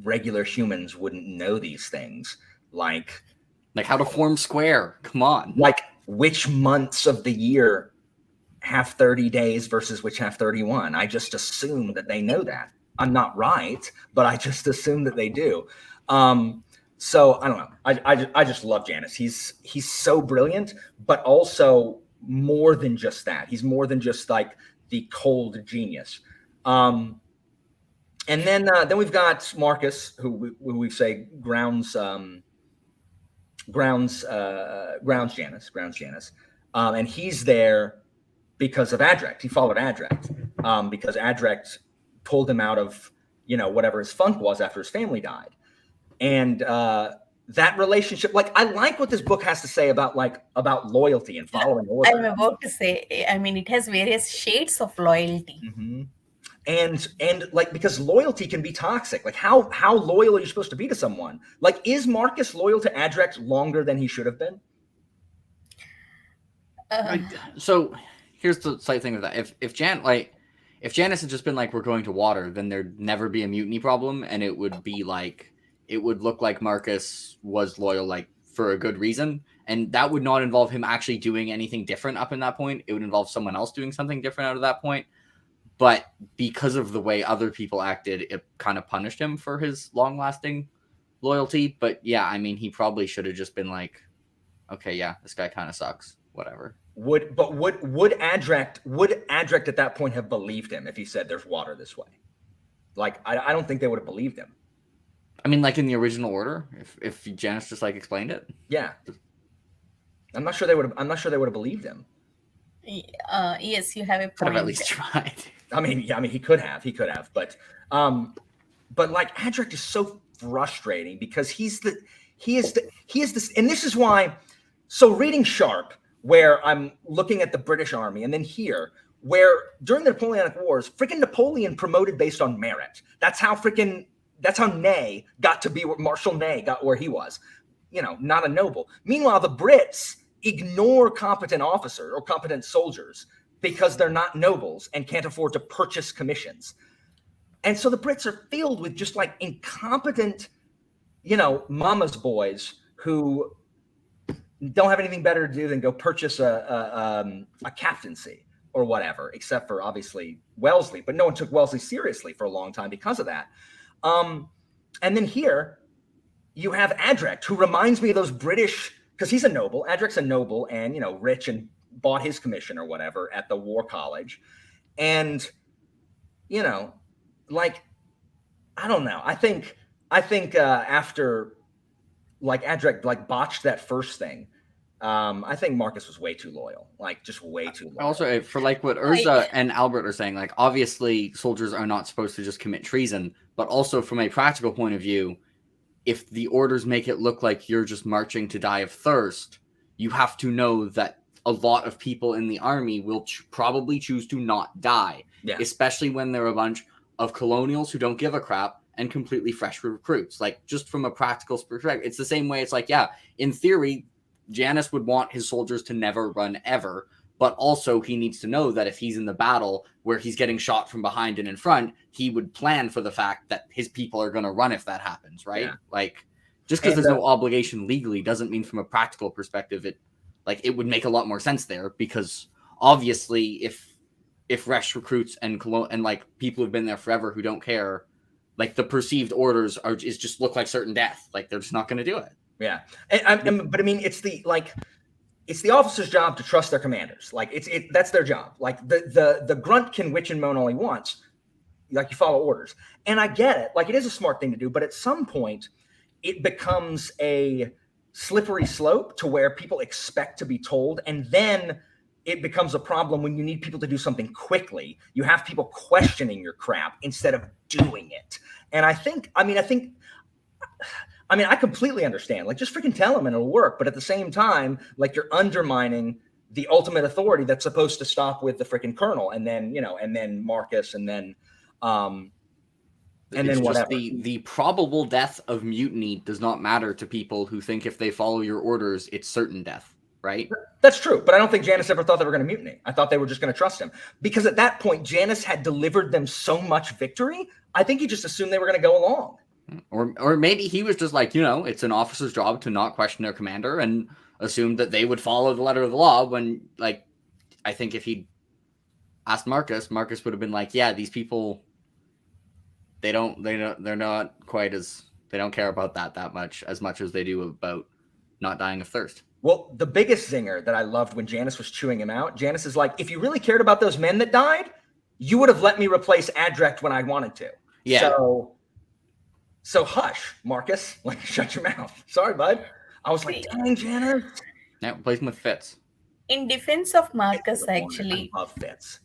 regular humans wouldn't know these things. Like how to form square. Come on. Like which months of the year have 30 days versus which have 31. I just assume that they know that. I'm not right, but I just assume that they do. So I don't know. I just love Janus. He's so brilliant, but also more than just that. He's more than just the cold genius. And then we've got Marcus, who we say grounds Janus, and he's there because of Adrect. He followed Adrect because Adrect pulled him out of, whatever his funk was after his family died. And that relationship, like, I like what this book has to say about loyalty and following orders. I'm about to say, I mean, it has various shades of loyalty. Mm-hmm. And like, because loyalty can be toxic. Like, how loyal are you supposed to be to someone? Like, is Marcus loyal to Adrect longer than he should have been? So here's the slight thing with that. If Janice had just been like, we're going to water, then there'd never be a mutiny problem, and it would be like, it would look like Marcus was loyal, like, for a good reason, and that would not involve him actually doing anything different up in that point. It would involve someone else doing something different out of that point. But because of the way other people acted, it kind of punished him for his long-lasting loyalty. But yeah, I mean, he probably should have just been like, okay, yeah, this guy kind of sucks. Whatever. Would Adrect at that point have believed him if he said there's water this way? Like, I don't think they would have believed him. I mean, like in the original order, if Janice just like explained it. Yeah. I'm not sure they would have believed him. Yes, you have a point. Could have at least tried. I mean, he could have, but like, Adrect is so frustrating because he is this, and this is why. So reading Sharp, where I'm looking at the British Army, and then here, where during the Napoleonic Wars, freaking Napoleon promoted based on merit. That's how Ney got to be where Marshal Ney got where he was, not a noble. Meanwhile, the Brits ignore competent officers or competent soldiers because they're not nobles and can't afford to purchase commissions. And so the Brits are filled with just like incompetent, mama's boys who don't have anything better to do than go purchase a captaincy or whatever, except for obviously Wellesley. But no one took Wellesley seriously for a long time because of that. And then here you have Adrect, who reminds me of those British, because he's a noble. Adrect's a noble and, rich and bought his commission or whatever at the War College. And, like, I don't know. I think after like Adrect like botched that first thing, I think Marcus was way too loyal, like just way too loyal. Also, for like what Urza and Albert are saying, like obviously soldiers are not supposed to just commit treason, but also from a practical point of view, if the orders make it look like you're just marching to die of thirst, you have to know that a lot of people in the army will probably choose to not die, especially when they're a bunch of colonials who don't give a crap and completely fresh recruits. Like, just from a practical perspective, it's the same way. It's like, yeah, in theory, Janus would want his soldiers to never run ever, but also he needs to know that if he's in the battle where he's getting shot from behind and in front, he would plan for the fact that his people are going to run if that happens, right? Yeah. Like, just because there's no obligation legally doesn't mean from a practical perspective it would make a lot more sense there, because obviously if Resh recruits and like people who've been there forever who don't care, like the perceived orders is just look like certain death. Like, they're just not going to do it. Yeah. But I mean, it's the officer's job to trust their commanders. Like, that's their job. Like, the grunt can witch and moan all he wants. Like, you follow orders. And I get it. Like, it is a smart thing to do, but at some point it becomes a slippery slope to where people expect to be told, and then it becomes a problem when you need people to do something quickly. You have people questioning your crap instead of doing it. And I completely understand. Like, just freaking tell them and it'll work. But at the same time, like, you're undermining the ultimate authority that's supposed to stop with the freaking colonel, and then, and then Marcus, and then whatever. The probable death of mutiny does not matter to people who think if they follow your orders, it's certain death, right? That's true. But I don't think Janus ever thought they were going to mutiny. I thought they were just going to trust him. Because at that point, Janus had delivered them so much victory, I think he just assumed they were going to go along. Or maybe he was just like, it's an officer's job to not question their commander, and assumed that they would follow the letter of the law, when, like, I think if he'd asked Marcus would have been like, yeah, these people, they don't care about that much as they do about not dying of thirst. Well, the biggest zinger that I loved when Janus was chewing him out, Janus is like, if you really cared about those men that died, you would have let me replace Adrect when I wanted to. Yeah. So hush, Marcus. Like, shut your mouth. Sorry, bud. I was like, dang, Janus. Yeah, replace him with Fitz. In defense of I Marcus, I actually, love Fitz.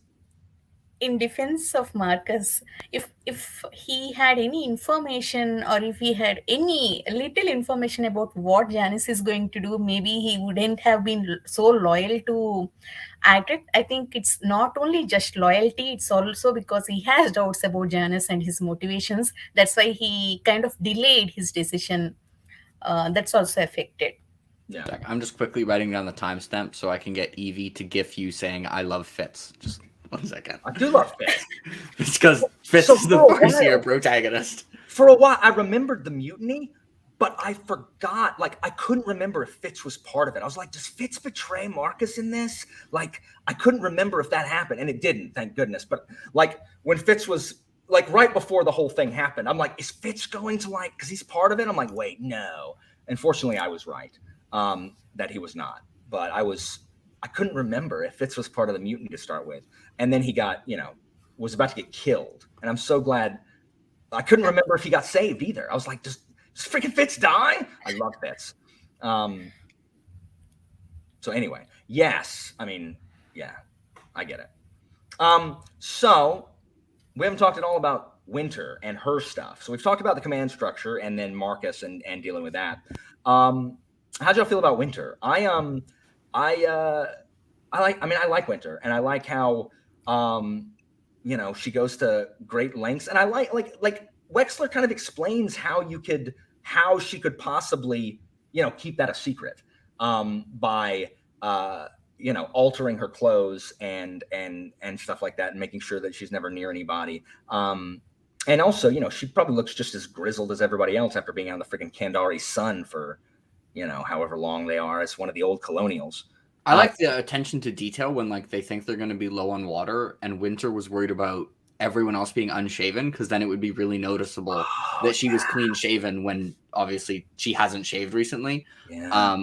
in defense of Marcus, if he had any information, or if he had any little information about what Janice is going to do, maybe he wouldn't have been so loyal to Agric. I think it's not only just loyalty; it's also because he has doubts about Janice and his motivations. That's why he kind of delayed his decision. That's also affected. Yeah. Jack, I'm just quickly writing down the timestamp so I can get Evie to gif you saying I love Fitz. Just 1 second. I do love Fitz. It's because Fitz So is the for a farcier while- protagonist. For a while, I remembered the mutiny, but I forgot. Like, I couldn't remember if Fitz was part of it. I was like, does Fitz betray Marcus in this? Like, I couldn't remember if that happened, and it didn't, thank goodness. But like when Fitz was like right before the whole thing happened, I'm like, is Fitz going to like, because he's part of it? I'm like, wait, no. And fortunately, I was right that he was not. But I couldn't remember if Fitz was part of the mutiny to start with, and then he got, was about to get killed, and I'm so glad. I couldn't remember if he got saved either. I was like, does freaking Fitz die? I love Fitz. So anyway, yes. I mean, yeah, I get it. So we haven't talked at all about Winter and her stuff. So we've talked about the command structure and then Marcus and dealing with that. How'd y'all feel about Winter? I like Winter, and I like how she goes to great lengths, and I like Wexler kind of explains how she could possibly keep that a secret by altering her clothes and stuff like that, and making sure that she's never near anybody. And also, she probably looks just as grizzled as everybody else after being on the freaking Kandari sun for however long they are as one of the old colonials. I like the attention to detail when they think they're going to be low on water, and Winter was worried about everyone else being unshaven, because then it would be really noticeable that she was clean shaven when obviously she hasn't shaved recently. Yeah.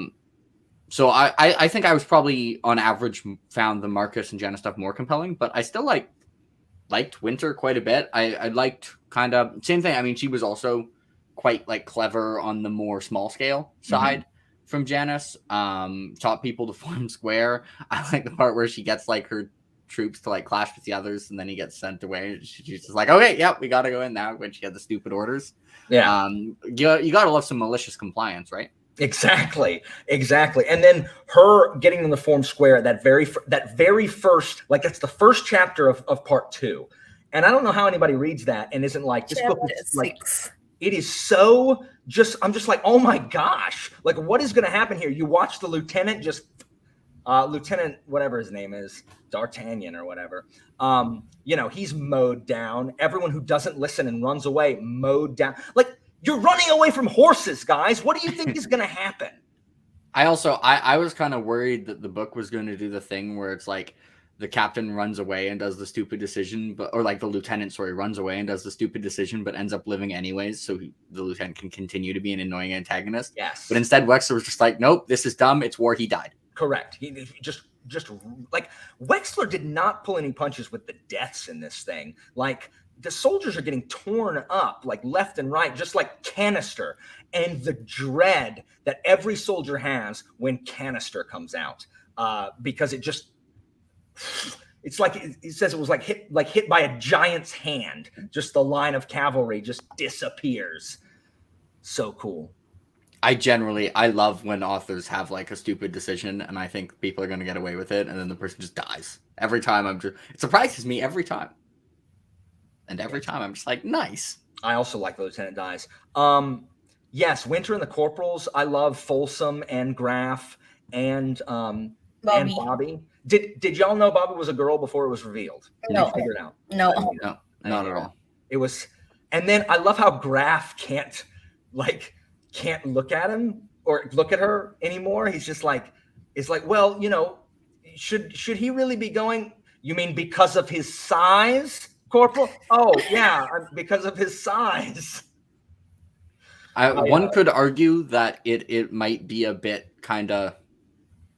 So I think I was probably on average found the Marcus and Jenna stuff more compelling, but I still liked Winter quite a bit. I liked kind of same thing. I mean, she was also quite clever on the more small scale side. Mm-hmm. From Janice, taught people to form square. I like the part where she gets her troops to clash with the others, and then he gets sent away. She's just like, okay, yep, we gotta go in now, when she had the stupid orders. Yeah. You gotta love some malicious compliance, right? Exactly. And then her getting them to form square, that very first, that's the first chapter of part 2. And I don't know how anybody reads that and isn't like, this book is it is so I'm just like, oh my gosh, what is going to happen here? You watch the lieutenant Lieutenant, whatever his name is, D'Artagnan or whatever. He's mowed down. Everyone who doesn't listen and runs away, mowed down. You're running away from horses, guys. What do you think is going to happen? I was kind of worried that the book was going to do the thing where it's the captain runs away and does the stupid decision, or the lieutenant, runs away and does the stupid decision, but ends up living anyways. So the lieutenant can continue to be an annoying antagonist. Yes. But instead, Wexler was just like, nope, this is dumb. It's war. He died. Correct. He just Wexler did not pull any punches with the deaths in this thing. The soldiers are getting torn up left and right, just like Canister, and the dread that every soldier has when Canister comes out, because it just. It's it says it was hit by a giant's hand. Just the line of cavalry just disappears. So cool. I love when authors have a stupid decision, and I think people are going to get away with it, and then the person just dies. Every time it surprises me every time. And every time I'm just nice. I also like the lieutenant dies. Yes, Winter and the corporals. I love Folsom and Graf and Bobby. Did y'all know Bobby was a girl before it was revealed? No. Did you figure it out? No, not at all. It was, and then I love how Graf can't look at him or look at her anymore. He's just well, should he really be going? You mean because of his size, Corporal? Oh yeah, because of his size. One could argue that it might be a bit kind of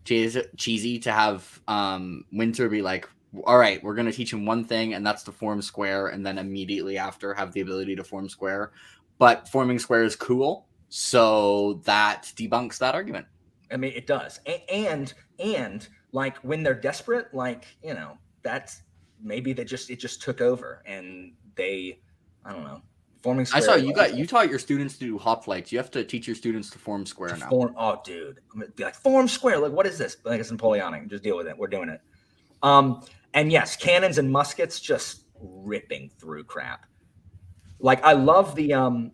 cheesy to have Winter be all right, we're going to teach him one thing, and that's to form square, and then immediately after have the ability to form square. But forming square is cool, so that debunks that argument. I mean, it does. And like when they're desperate, like, you know, that's maybe it just took over and they, I don't know, forming square. I saw you taught your students to do hoplites. You have to teach your students to form square now. Oh, dude, I'm gonna be like, form square. Like, what is this? Like, it's Napoleonic. Just deal with it. We're doing it. And yes, cannons and muskets just ripping through crap. Like, I love the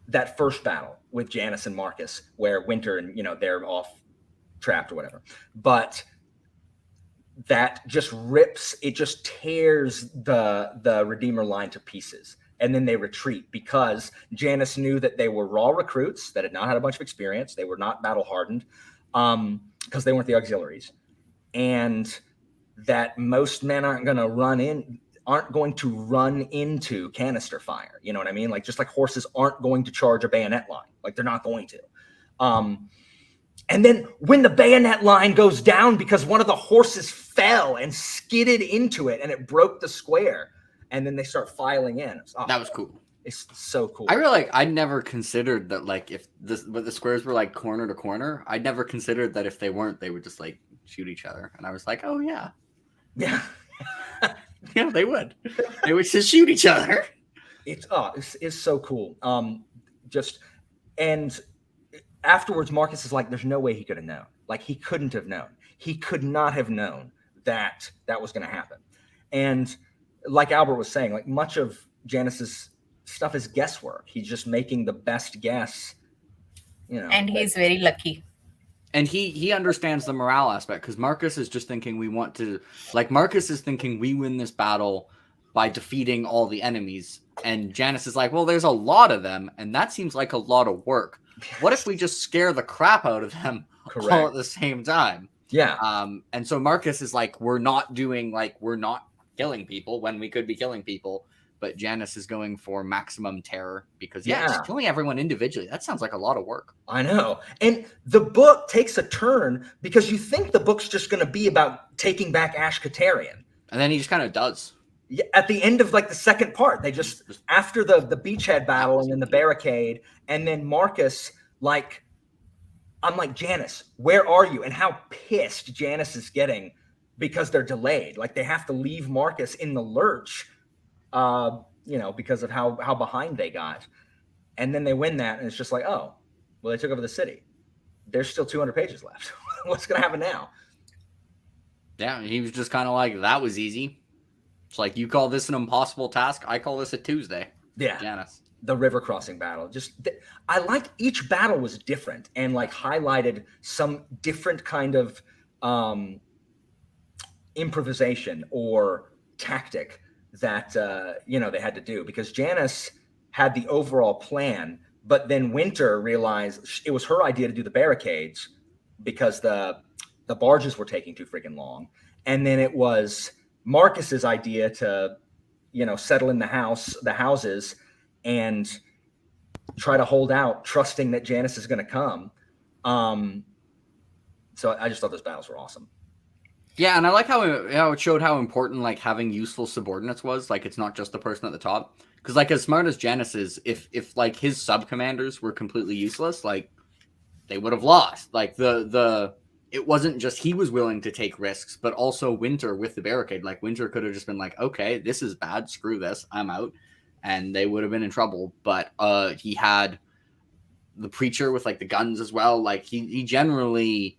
that first battle with Janice and Marcus, where Winter and, you know, they're off trapped or whatever. But that just rips, it just tears the Redeemer line to pieces. And then they retreat because Janice knew that they were raw recruits that had not had a bunch of experience. They were not battle hardened because they weren't the auxiliaries. And that most men aren't going to run into canister fire. You know what I mean? Like, just like horses aren't going to charge a bayonet line. Like, they're not going to. And then when the bayonet line goes down because one of the horses fell and skidded into it and it broke the square, and then they start filing in. That was cool. It's so cool. I never considered that, like, if the squares were like corner to corner, I never considered that if they weren't, they would just like shoot each other. And I was like, oh yeah. Yeah. Yeah, they would. They would just shoot each other. It's so cool. And afterwards, Marcus is like, there's no way he could have known. Like, he couldn't have known. He could not have known that was going to happen. And like Albert was saying, like, much of Janice's stuff is guesswork. He's just making the best guess, you know. And he's very lucky. And he understands the morale aspect, because Marcus is just thinking Marcus is thinking we win this battle by defeating all the enemies. And Janice is like, well, there's a lot of them, and that seems like a lot of work. What if we just scare the crap out of them all at the same time? Yeah. And so Marcus is like, we're not killing people when we could be killing people. But Janice is going for maximum terror because, just killing everyone individually, that sounds like a lot of work. I know. And the book takes a turn because you think the book's just going to be about taking back Ashkatarian. And then he just kind of does. Yeah, at the end of like the second part, they just after the beachhead battle and then the barricade, and then Marcus, like, I'm like, Janice, where are you? And how pissed Janice is getting because they're delayed. Like, they have to leave Marcus in the lurch. You know, because of how behind they got. And then they win that, and it's just like, oh, well, they took over the city. There's still 200 pages left. What's going to happen now? Yeah, he was just kind of like, that was easy. It's like, you call this an impossible task, I call this a Tuesday. Yeah. Janice. The river crossing battle. I like each battle was different and like highlighted some different kind of improvisation or tactic that they had to do, because Janice had the overall plan, but then Winter realized it was her idea to do the barricades because the barges were taking too freaking long, and then it was Marcus's idea to, you know, settle in the houses and try to hold out, trusting that Janice is going to come. So I just thought those battles were awesome. Yeah, and I like how it showed how important, like, having useful subordinates was. Like, it's not just the person at the top. Because, like, as smart as Janice is, if like his sub-commanders were completely useless, like, they would have lost. Like, it wasn't just he was willing to take risks, but also Winter with the barricade. Like, Winter could have just been like, okay, this is bad, screw this, I'm out. And they would have been in trouble. But he had the preacher with, like, the guns as well. Like, he generally,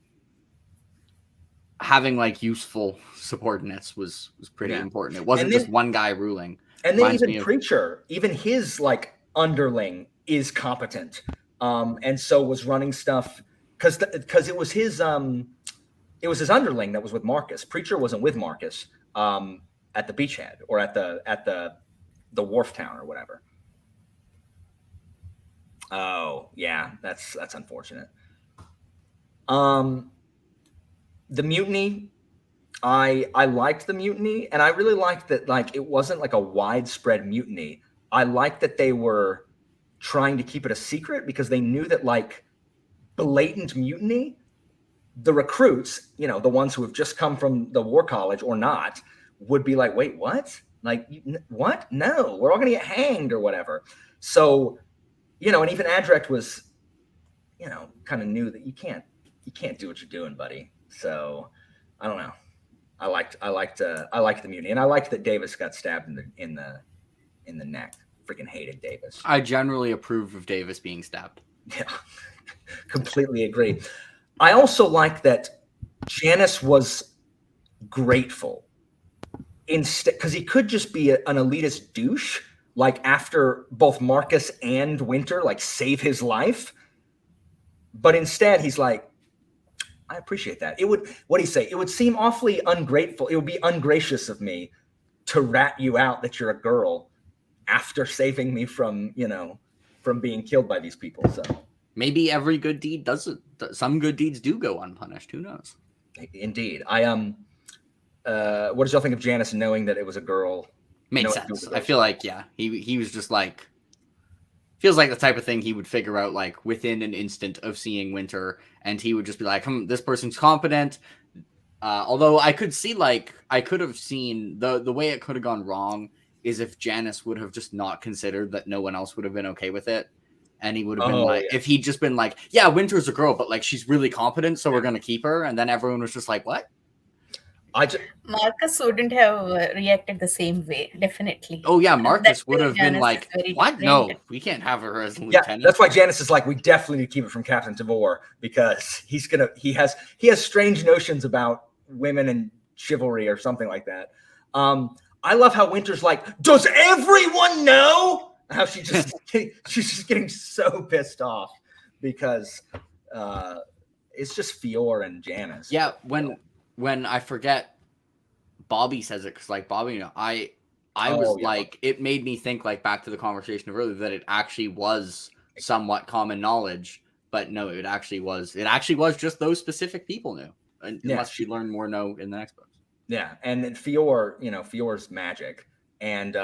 having, like, useful subordinates was pretty important. It wasn't just one guy ruling. And then even preacher, even his, like, underling is competent, and so was running stuff because it was his underling that was with Marcus. Preacher wasn't with Marcus at the beachhead or at the wharf town or whatever. Oh yeah, that's unfortunate. The mutiny, I liked the mutiny, and I really liked that, like, it wasn't like a widespread mutiny. I liked that they were trying to keep it a secret because they knew that, like, blatant mutiny, the recruits, you know, the ones who have just come from the war college or not, would be like, wait, what? Like, what? No, we're all going to get hanged or whatever. So, you know, and even Adrect was, you know, kind of knew that you can't you can't do what you're doing, buddy. So I don't know. I liked the Mutiny, and I liked that Davis got stabbed in the neck. Freaking hated Davis. I generally approve of Davis being stabbed. Yeah, completely agree. I also like that Janice was grateful instead, because he could just be an elitist douche, like after both Marcus and Winter like save his life, but instead he's like, I appreciate that. What do you say? It would seem awfully ungrateful. It would be ungracious of me to rat you out that you're a girl after saving me from being killed by these people. So maybe every good deed doesn't. Some good deeds do go unpunished. Who knows? Indeed. What did y'all think of Janice knowing that it was a girl? Makes sense. I feel like, yeah, he was just like, feels like the type of thing he would figure out like within an instant of seeing Winter, and he would just be like, this person's competent. Although I could see, like, I could have seen the way it could have gone wrong is if Janice would have just not considered that no one else would have been okay with it. And he would have been like, if he'd just been like, yeah, Winter's a girl, but like she's really competent, so we're going to keep her. And then everyone was just like, what? Marcus wouldn't have reacted the same way, definitely. Oh, yeah, Marcus would have been like, what? No, we can't have her as lieutenant. Yeah, that's why Janice is like, we definitely need to keep it from Captain Tavor, because he has strange notions about women and chivalry or something like that. I love how Winter's like, does everyone know? How she's just getting so pissed off because it's just Fior and Janice. Yeah, when I forget, Bobby says it because like Bobby, I was like, it made me think like back to the conversation of earlier that it actually was somewhat common knowledge, but no, it actually was just those specific people knew, unless she learned more in the next book. Yeah, and then Fior's magic, and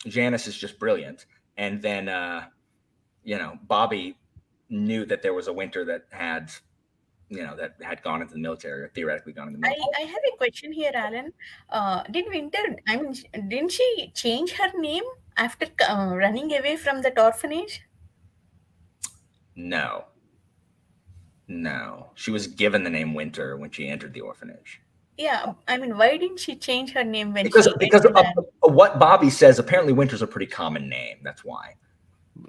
Janice is just brilliant. And then, Bobby knew that there was a Winter that had gone into the military, or theoretically gone into the military. I have a question here, Alan. Didn't she change her name after running away from that orphanage? No. She was given the name Winter when she entered the orphanage. Yeah, why didn't she change her name when because of what Bobby says? Apparently, Winter's a pretty common name. That's why.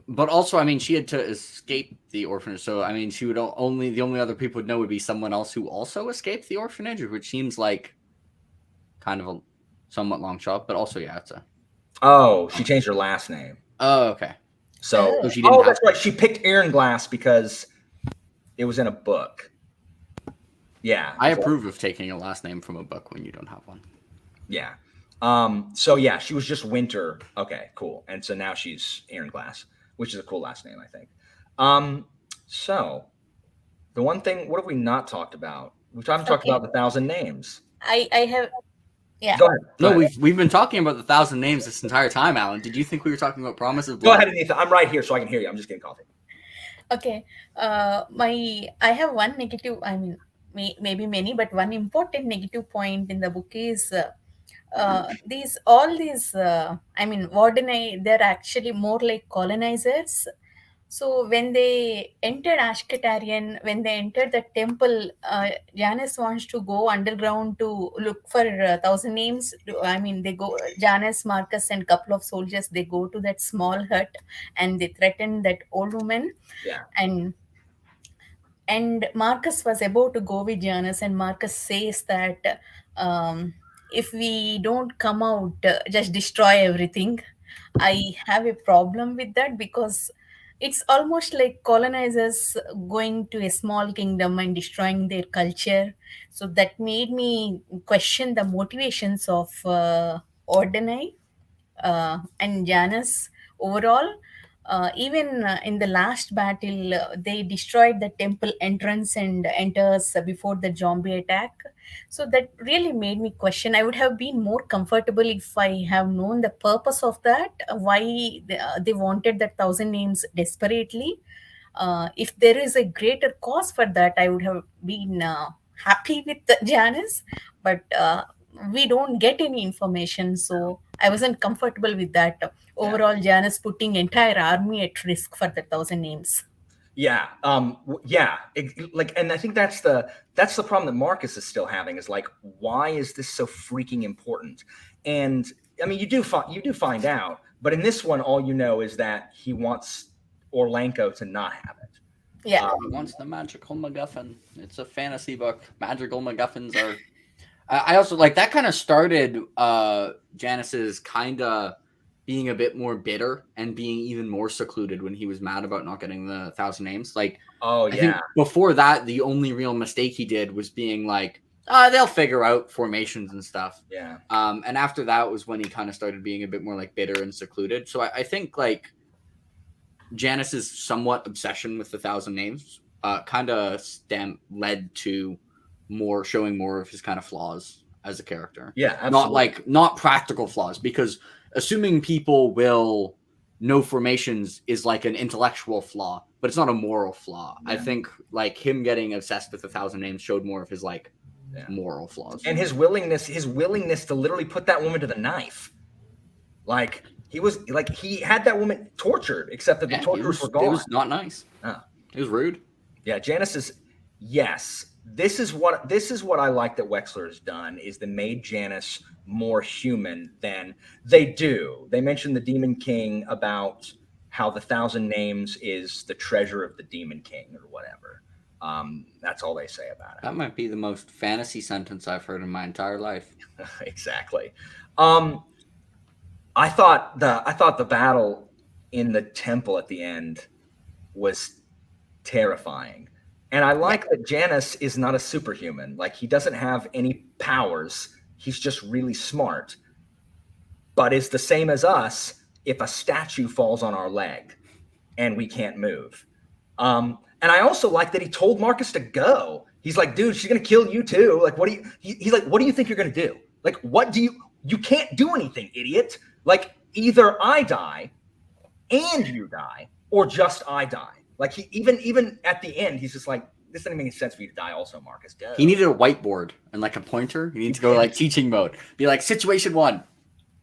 But also, she had to escape the orphanage, so she would the only other people would know would be someone else who also escaped the orphanage, which seems like kind of a somewhat long shot. But also, yeah, it's she changed her last name. Oh, okay. So she didn't. That's right. She picked Aernglass because it was in a book. Yeah. I approve of taking a last name from a book when you don't have one. Yeah. So yeah, she was just Winter. Okay, cool. And so now she's Aernglass, which is a cool last name, I think. So the one thing, what have we not talked about? We haven't talked about the 1,000 names. I have. Yeah. Go ahead. No, we've been talking about the 1,000 names this entire time, Alan. Did you think we were talking about Promise of Go Blood? ahead, Anitha. I'm right here, so I can hear you. I'm just getting coffee. Okay. I have one negative. Maybe many, but one important negative point in the book is Wardenai, they're actually more like colonizers. So when they entered Ashkatarian, when they entered the temple, Janice wants to go underground to look for 1,000 names. They go, Janice, Marcus, and couple of soldiers, they go to that small hut and they threaten that old woman. Yeah. And Marcus was about to go with Janice, and Marcus says that if we don't come out, just destroy everything. I have a problem with that because it's almost like colonizers going to a small kingdom and destroying their culture. So that made me question the motivations of Ordinary and Janus overall. Even in the last battle, they destroyed the temple entrance and enters before the zombie attack. So that really made me question. I would have been more comfortable if I have known the purpose of that, why they wanted that 1,000 names desperately. If there is a greater cause for that, I would have been happy with Janice, but we don't get any information, so I wasn't comfortable with that. Overall, Janice putting entire army at risk for the 1,000 names. Yeah. And I think that's the problem that Marcus is still having, is like, why is this so freaking important? And I mean, you do find out, but in this one, all you know is that he wants Orlanco to not have it. Yeah. He wants the magical MacGuffin. It's a fantasy book. Magical MacGuffins are. I also like that kind of started Janice's kind of being a bit more bitter and being even more secluded when he was mad about not getting the 1,000 names. Like, I think before that, the only real mistake he did was being like, they'll figure out formations and stuff. Yeah. And after that was when he kind of started being a bit more like bitter and secluded. So I think like Janice's somewhat obsession with the 1,000 names kind of led to showing more of his kind of flaws as a character. Yeah, absolutely. Not practical flaws, because assuming people will know formations is like an intellectual flaw, but it's not a moral flaw. Yeah. I think like him getting obsessed with 1,000 names showed more of his like moral flaws. And his willingness to literally put that woman to the knife. Like, he had that woman tortured, except that the torturers were gone. It was not nice. It was rude. Yeah, Janice is, yes. This is what I like that Wexler has done, is they made Janice more human than they do. They mentioned the Demon King, about how the 1,000 names is the treasure of the Demon King or whatever. That's all they say about it. That might be the most fantasy sentence I've heard in my entire life. Exactly. I thought the battle in the temple at the end was terrifying. And I like that Janice is not a superhuman. Like, he doesn't have any powers. He's just really smart. But is the same as us if a statue falls on our leg and we can't move. And I also like that he told Marcus to go. He's like, dude, she's going to kill you too. Like, he's like, what do you think you're going to do? Like, you can't do anything, idiot. Like, either I die and you die, or just I die. Like, he even at the end, he's just like, this doesn't make any sense for you to die also, Marcus. Go. He needed a whiteboard and like a pointer. He needs to go like teaching mode. Be like, situation 1,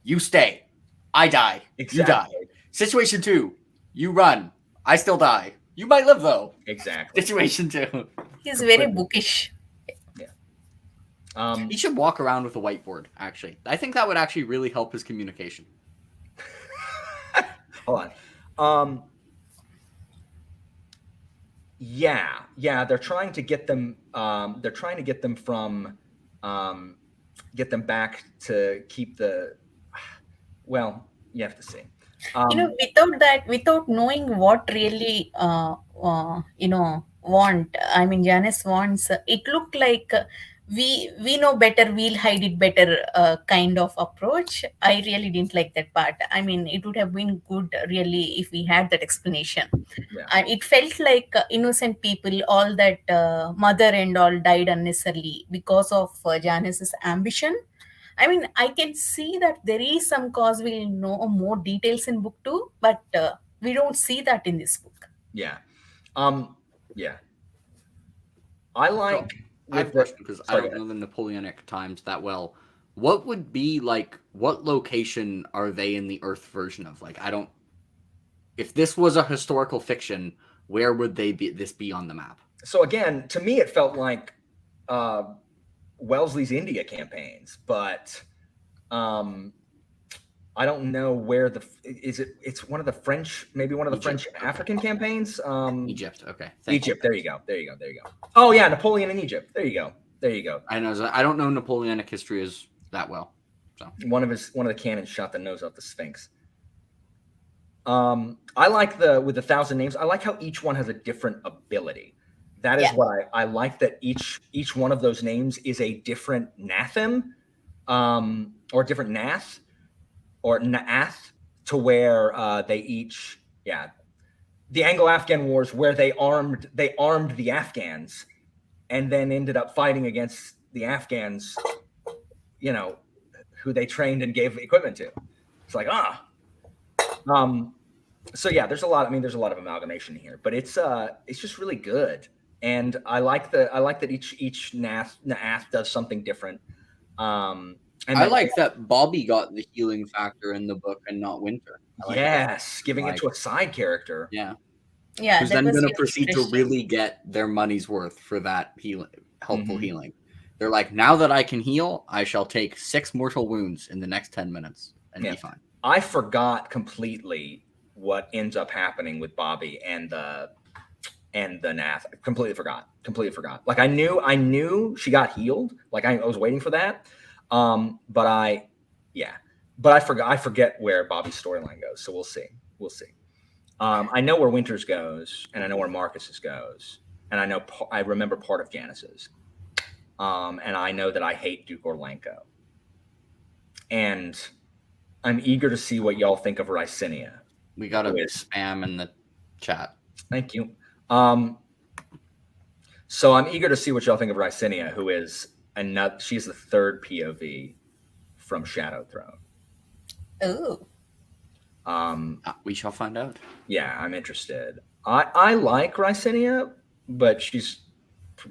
you stay. I die. Exactly. You die. Situation 2, you run. I still die. You might live though. Exactly. Situation 2. He's very bookish. Yeah. He should walk around with a whiteboard, actually. I think that would actually really help his communication. Hold on. Yeah, they're trying to get them. They're trying to get them from, get them back to keep the. Well, you have to see. Without knowing what really, want. I mean, Janice wants. It looked like we know better. We'll hide it better. Kind of approach. I really didn't like that part. I mean, it would have been good, really, if we had that explanation. Yeah. It felt like innocent people, all that mother and all died unnecessarily because of Janice's ambition. I mean, I can see that there is some cause. We'll know more details in book 2, but we don't see that in this book. Yeah. Yeah. I like. I have a question, because I don't know the Napoleonic times that well. What would be like? What location are they in the Earth version of? Like, I don't. If this was a historical fiction, where would this be on the map? So again, to me, it felt like Wellesley's India campaigns, but I don't know where it's one of the French, maybe one of the French African campaigns. Egypt. Okay. Egypt. There you go. Oh yeah, Napoleon in Egypt. There you go. I know. I don't know Napoleonic history as that well. So one of the cannons shot the nose off the Sphinx. I like with the 1,000 names. I like how each one has a different ability. That is what I like, that each one of those names is a different Nathem, or a different Nath, or Naath, to where they each, the Anglo-Afghan wars, where they armed the Afghans, and then ended up fighting against the Afghans, who they trained and gave equipment to. It's like, so yeah, there's a lot of amalgamation here, but it's just really good. And I like that each Naath does something different. And I like that Bobby got the healing factor in the book and not Winter. Yes, giving it to a side character. Yeah. Yeah, who's that then was going to really proceed to interesting. really get their money's worth for that helpful healing. They're like, now that I can heal, I shall take 6 mortal wounds in the next 10 minutes and be fine. I forgot completely what ends up happening with Bobby and the Nath. Completely forgot. Like I knew she got healed. Like I was waiting for that. But I forget where Bobby's storyline goes. So we'll see. I know where Winters goes, and I know where Marcus's goes, and I remember part of Janice's. And I know that I hate Duke Orlanco. And I'm eager to see what y'all think of Rycinia. We got a spam in the chat. Thank you. So I'm eager to see what y'all think of Rycinia, who is she's the third POV from Shadow Throne. Oh. We shall find out. Yeah, I'm interested. I like Rycinia, but she's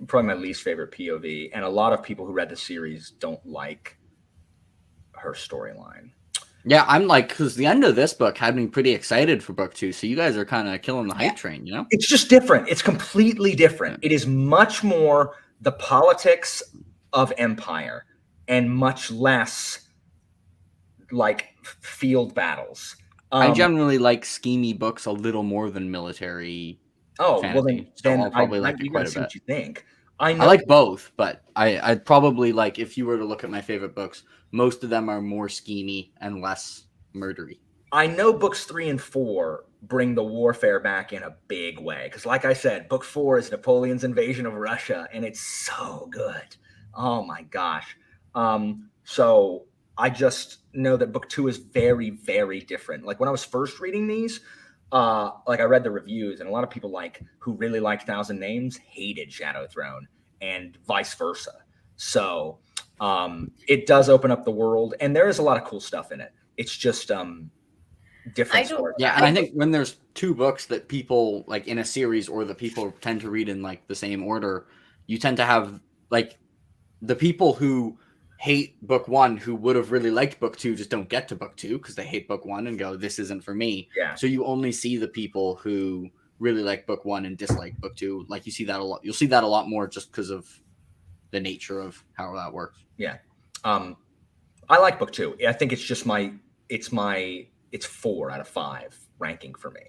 probably my least favorite POV, and a lot of people who read the series don't like her storyline. Yeah, I'm like, because the end of this book had me pretty excited for book 2, so you guys are kind of killing the hype train, you know? It's just different. It's completely different. It is much more the politics of Empire and much less like field battles. I generally like schemy books a little more than military. Fantasy. Then I'll probably like it quite a bit. What you think? I like both, but I'd probably like, if you were to look at my favorite books, most of them are more schemy and less murdery. I know books 3 and 4 bring the warfare back in a big way. Because like I said, book 4 is Napoleon's invasion of Russia, and it's so good. Oh my gosh. So I just know that book 2 is very, very different. Like when I was first reading these, like I read the reviews, and a lot of people who really liked Thousand Names hated Shadow Throne, and vice versa. So it does open up the world, and there is a lot of cool stuff in it. It's just different stories. Yeah, and I think when there's 2 books that people like in a series, or that people tend to read in like the same order, you tend to have like the people who hate book 1 who would have really liked book 2 just don't get to book 2 because they hate book 1 and go, this isn't for me. Yeah. So you only see the people who really like book 1 and dislike book 2. Like you see that a lot. You'll see that a lot more just because of the nature of how that works. Yeah. I like book 2. I think it's just it's 4 out of 5 ranking for me.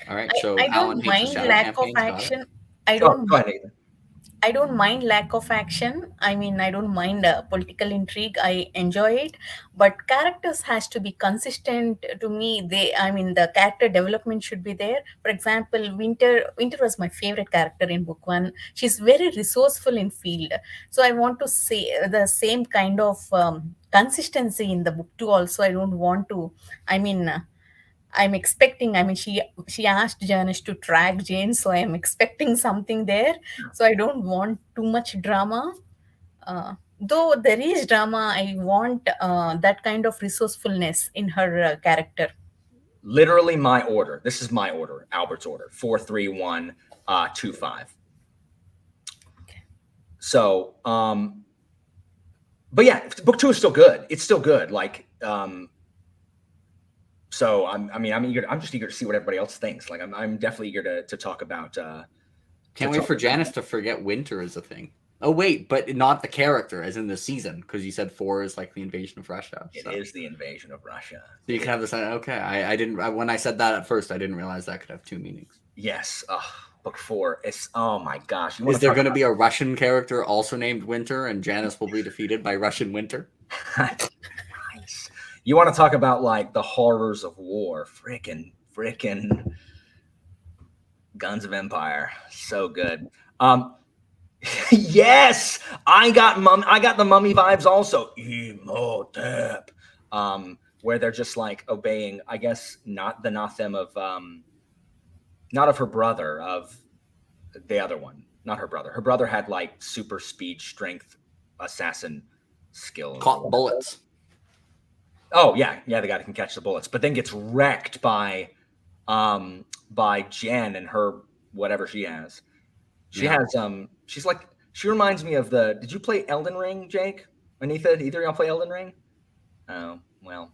All right. So I don't mind lack of action. Go ahead, Nathan. I don't mind lack of action. I mean, I don't mind political intrigue. I enjoy it, but characters has to be consistent to me. The character development should be there. For example, Winter was my favorite character in book 1. She's very resourceful in field. So I want to say the same kind of consistency in the book 2 also. I don't want to, I'm expecting, she asked Janice to track Jane, so I am expecting something there. So I don't want too much drama. Though there is drama, I want that kind of resourcefulness in her character. Literally my order. This is my order, Albert's order. 4, 3, 1, 2, 5. Okay. So, but yeah, book 2 is still good. It's still good. So I'm eager. I'm just eager to see what everybody else thinks. Like I'm definitely eager to talk about. Can't wait for Janice to forget Winter is a thing. Oh wait, but not the character, as in the season, because you said 4 is like the invasion of Russia. So. It is the invasion of Russia. So you can have this. Okay, I didn't. When I said that at first, I didn't realize that could have 2 meanings. Yes. Book 4. It's oh my gosh. Is there going to be a Russian character also named Winter, and Janice will be defeated by Russian Winter? Nice. You want to talk about like the horrors of war? Frickin' Guns of Empire. So good. Yes, I got the Mummy vibes also. Imhotep. Where they're just like obeying, I guess, not them of not of her brother, of the other one. Not her brother. Her brother had like super speed, strength, assassin skills. Caught bullets. Oh yeah, the guy that can catch the bullets, but then gets wrecked by Jen and her whatever she has. She reminds me of did you play Elden Ring, Jake? Anitha, either of y'all play Elden Ring? Oh, well.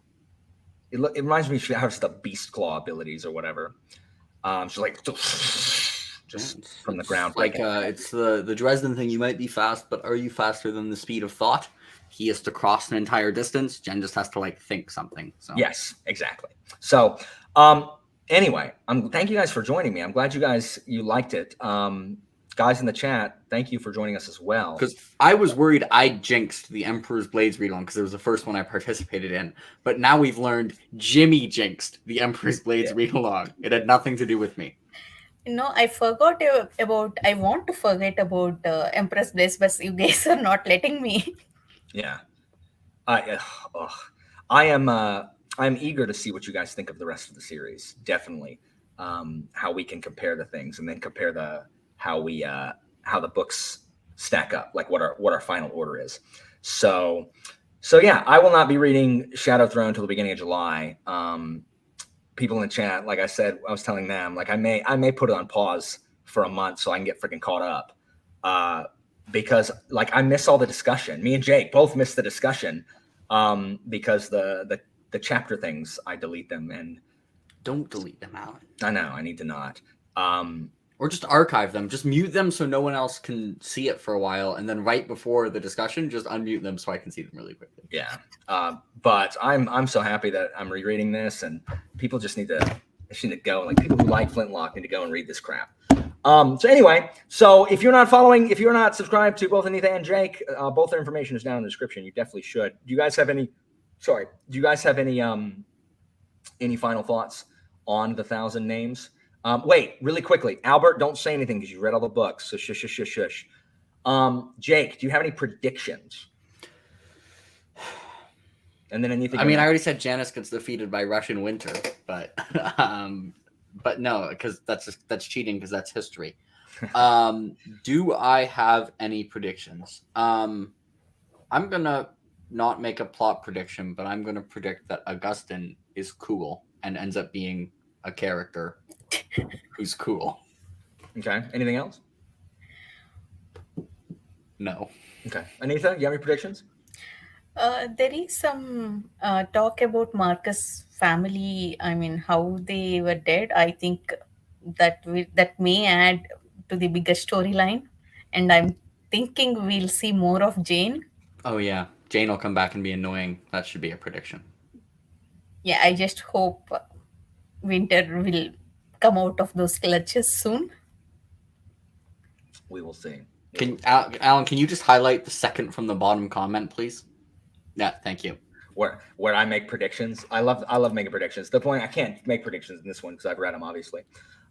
It reminds me she has the beast claw abilities or whatever. She's like just from the ground. Like it's the Dresden thing. You might be fast, but are you faster than the speed of thought? He has to cross an entire distance. Jen just has to like think something. So yes, exactly. So anyway, thank you guys for joining me. I'm glad you liked it. Guys in the chat, thank you for joining us as well. Because I was worried I jinxed the Emperor's Blades read along because it was the first one I participated in. But now we've learned Jimmy jinxed the Emperor's Blades read along. It had nothing to do with me. No, I forgot about. I want to forget about Empress Blades, but you guys are not letting me. Yeah, I'm eager to see what you guys think of the rest of the series. Definitely, how we can compare the things, and then compare how the books stack up, like what our final order is. So yeah, I will not be reading Shadow Throne until the beginning of July. People in the chat, like I said, I was telling them, like I may put it on pause for a month so I can get freaking caught up. Because like I miss all the discussion. Me and Jake both miss the discussion. Because the chapter things, I delete them. And don't delete them, Alan. I know, I need to not. Or just archive them. Just mute them so no one else can see it for a while, and then right before the discussion, just unmute them so I can see them really quickly. Yeah. But I'm so happy that I'm rereading this, and people just need to go. Like people who like Flintlock need to go and read this crap. So anyway, if you're not subscribed to both Anitha and Jake, both their information is down in the description. You definitely should. Do you guys have any final thoughts on the 1,000 names? Wait, really quickly, Albert, don't say anything because you read all the books. So shush. Jake, do you have any predictions? And then anything? I mean, I already said Janice gets defeated by Russian Winter, but no, because that's cheating because that's history. Do I have any predictions? I'm gonna not make a plot prediction, but I'm gonna predict that Augustine is cool and ends up being a character who's cool. Okay. Anything else? No. Okay. Anitha, you have any predictions? There is some talk about Marcus' family. I mean, how they were dead. I think that may add to the bigger storyline, and I'm thinking we'll see more of Jane. Oh yeah, Jane will come back and be annoying. That should be a prediction. Yeah, I just hope Winter will come out of those clutches soon. We will see. Alan, can you just highlight the second from the bottom comment, please? Yeah, thank you. Where I make predictions. I love making predictions. The point I can't make predictions in this one because I've read them, obviously.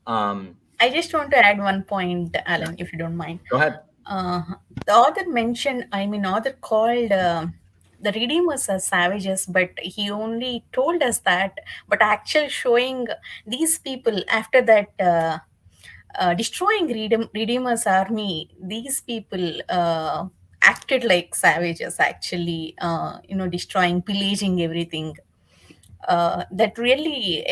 I just want to add one point, Alan, if you don't mind. Go ahead. The author called the Redeemers as savages, but he only told us that. But actually showing these people after that destroying Redeemer's army, these people acted like savages, actually, destroying, pillaging everything. That really,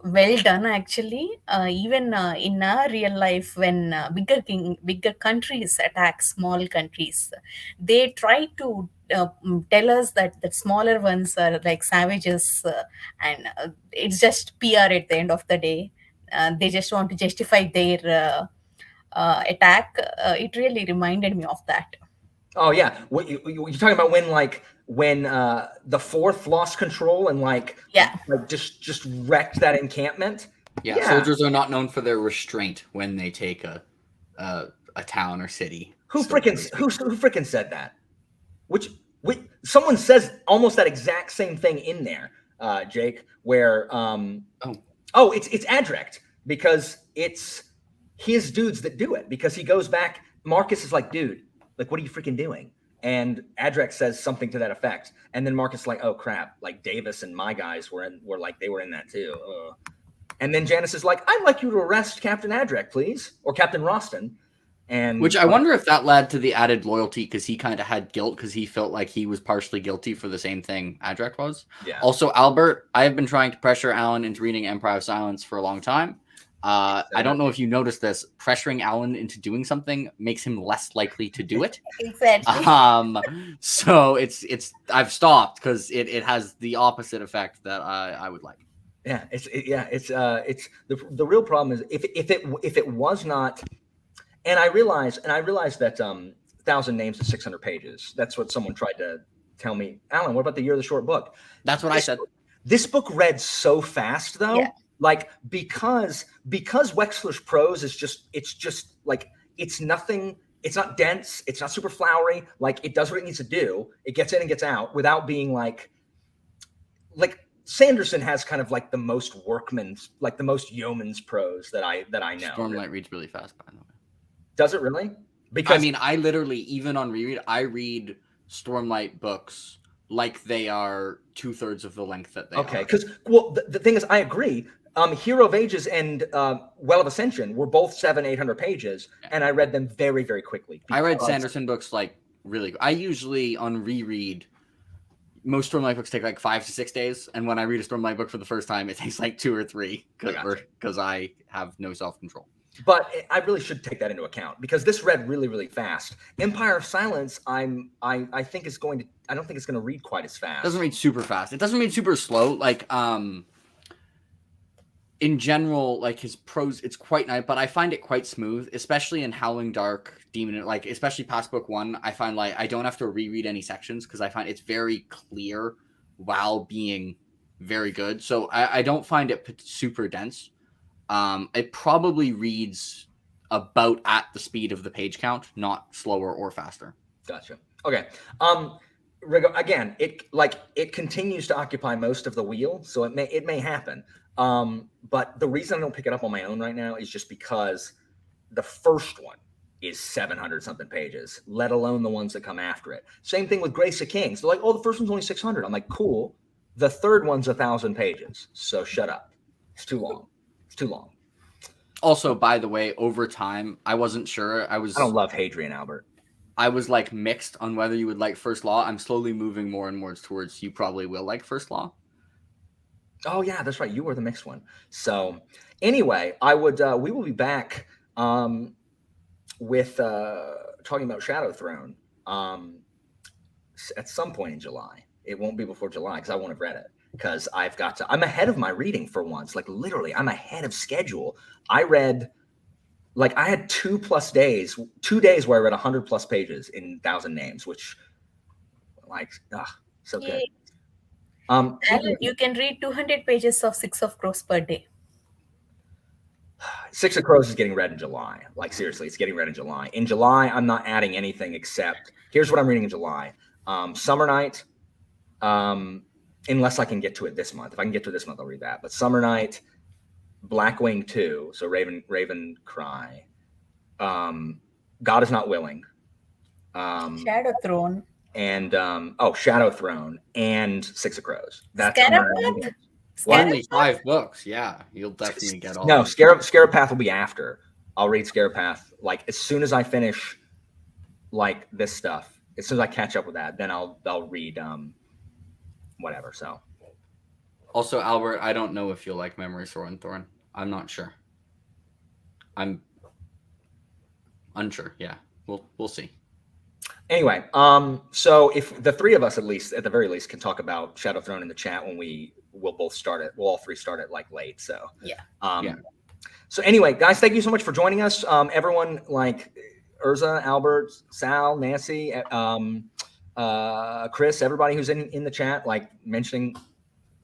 well done, actually. Even in our real life, when bigger countries attack small countries, they try to tell us that the smaller ones are like savages, and it's just PR at the end of the day. They just want to justify their attack. It really reminded me of that. Oh yeah, you're talking about when the fourth lost control and just wrecked that encampment. Yeah, soldiers are not known for their restraint when they take a town or city. Who freaking said that? Someone says almost that exact same thing in there, Jake. Where it's Adrect, because it's his dudes that do it, because he goes back. Marcus is like, dude, like, what are you freaking doing? And Adrec says something to that effect. And then Marcus is like, oh crap, like Davis and my guys were in that too. And then Janice is like, I'd like you to arrest Captain Adrec, please, or Captain Roston. And which I wonder if that led to the added loyalty, because he kind of had guilt because he felt like he was partially guilty for the same thing Adrec was. Yeah. Also, Albert, I have been trying to pressure Alan into reading Empire of Silence for a long time. I don't know if you noticed this. Pressuring Alan into doing something makes him less likely to do it. Exactly. So it's I've stopped because it has the opposite effect that I would like. Yeah, it's the real problem is if it was not, and I realized that 1,000 Names is 600 pages. That's what someone tried to tell me. Alan, what about the Year of the Short Book? That's what I said. This book read so fast though, Yeah. like because Wexler's prose is just like it's nothing. It's not dense. It's not super flowery. Like it does what it needs to do. It gets in and gets out without being like Sanderson has kind of like the most workman's, like the most yeoman's prose that I know. Stormlight reads really fast, by the way. Does it really? Because I mean, I literally, even on reread, I read Stormlight books like they are 2/3 of the length that they are. Okay, because the thing is, I agree. Hero of Ages and Well of Ascension were both 700-800 pages, and I read them very, very quickly. I read Sanderson books like really. I usually on reread. Most Stormlight books take like 5 to 6 days, and when I read a Stormlight book for the first time, it takes like 2 or 3 because I have no self-control. But I really should take that into account because this read really, really fast. Empire of Silence, I think is going to. I don't think it's going to read quite as fast. It doesn't read super fast. It doesn't read super slow. Like in general, like his prose, it's quite nice, but I find it quite smooth, especially in Howling Dark, Demon, like especially past book 1. I find like I don't have to reread any sections because I find it's very clear while being very good. So I don't find it super dense. It probably reads about at the speed of the page count, not slower or faster. Gotcha. Okay. Again, it continues to occupy most of the wheel, so it may happen. But the reason I don't pick it up on my own right now is just because the first one is 700 something pages, let alone the ones that come after it. Same thing with Grace of Kings. They're like, oh, the first one's only 600. I'm like, cool. The third one's 1,000 pages. So shut up. It's too long. It's too long. Also, by the way, over time, I wasn't sure. I don't love Hadrian, Albert. I was like mixed on whether you would like First Law. I'm slowly moving more and more towards you probably will like First Law. Oh yeah, that's right. You were the mixed one. So anyway, we will be back with talking about Shadow Throne at some point in July. It won't be before July because I won't have read it because I'm ahead of my reading for once. Like literally, I'm ahead of schedule. I read, like I had 2 days where I read 100+ pages in 1,000 Names, which like, so good. Alan, you can read 200 pages of Six of Crows per day. Six of Crows is getting read in July. Like seriously, it's getting read in July. In July, I'm not adding anything except here's what I'm reading in July. Summer Night, unless I can get to it this month. If I can get to it this month, I'll read that. But Summer Night, Blackwing 2, so Raven Cry, God is Not Willing, Shadow Throne, and Shadow Throne and Six of Crows. That's only 5 books. Yeah, you'll definitely get all. No, Scarab Path will be after. I'll read Scarab Path like as soon as I finish like this stuff. As soon as I catch up with that, then I'll read whatever. So. Also, Albert, I don't know if you'll like Memory Sword and Thorn. I'm not sure. I'm unsure. Yeah, we'll see. Anyway, so if the three of us, at the very least, can talk about Shadow Throne in the chat when we'll both start it. We'll all three start it like late. So yeah. So anyway, guys, thank you so much for joining us. Everyone like Urza, Albert, Sal, Nancy, Chris, everybody who's in the chat, like mentioning,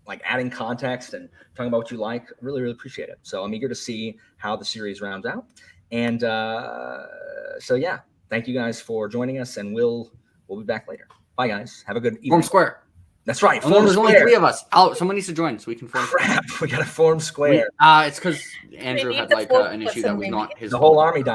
like adding context and talking about what you like. Really, really appreciate it. So I'm eager to see how the series rounds out. And so yeah. Thank you guys for joining us, and we'll be back later. Bye, guys. Have a good evening. Form Square. That's right. There's only 3 of us. Someone needs to join so we can form. Crap, we got to form Square. It's because Andrew had like an issue that was not his. The whole army died.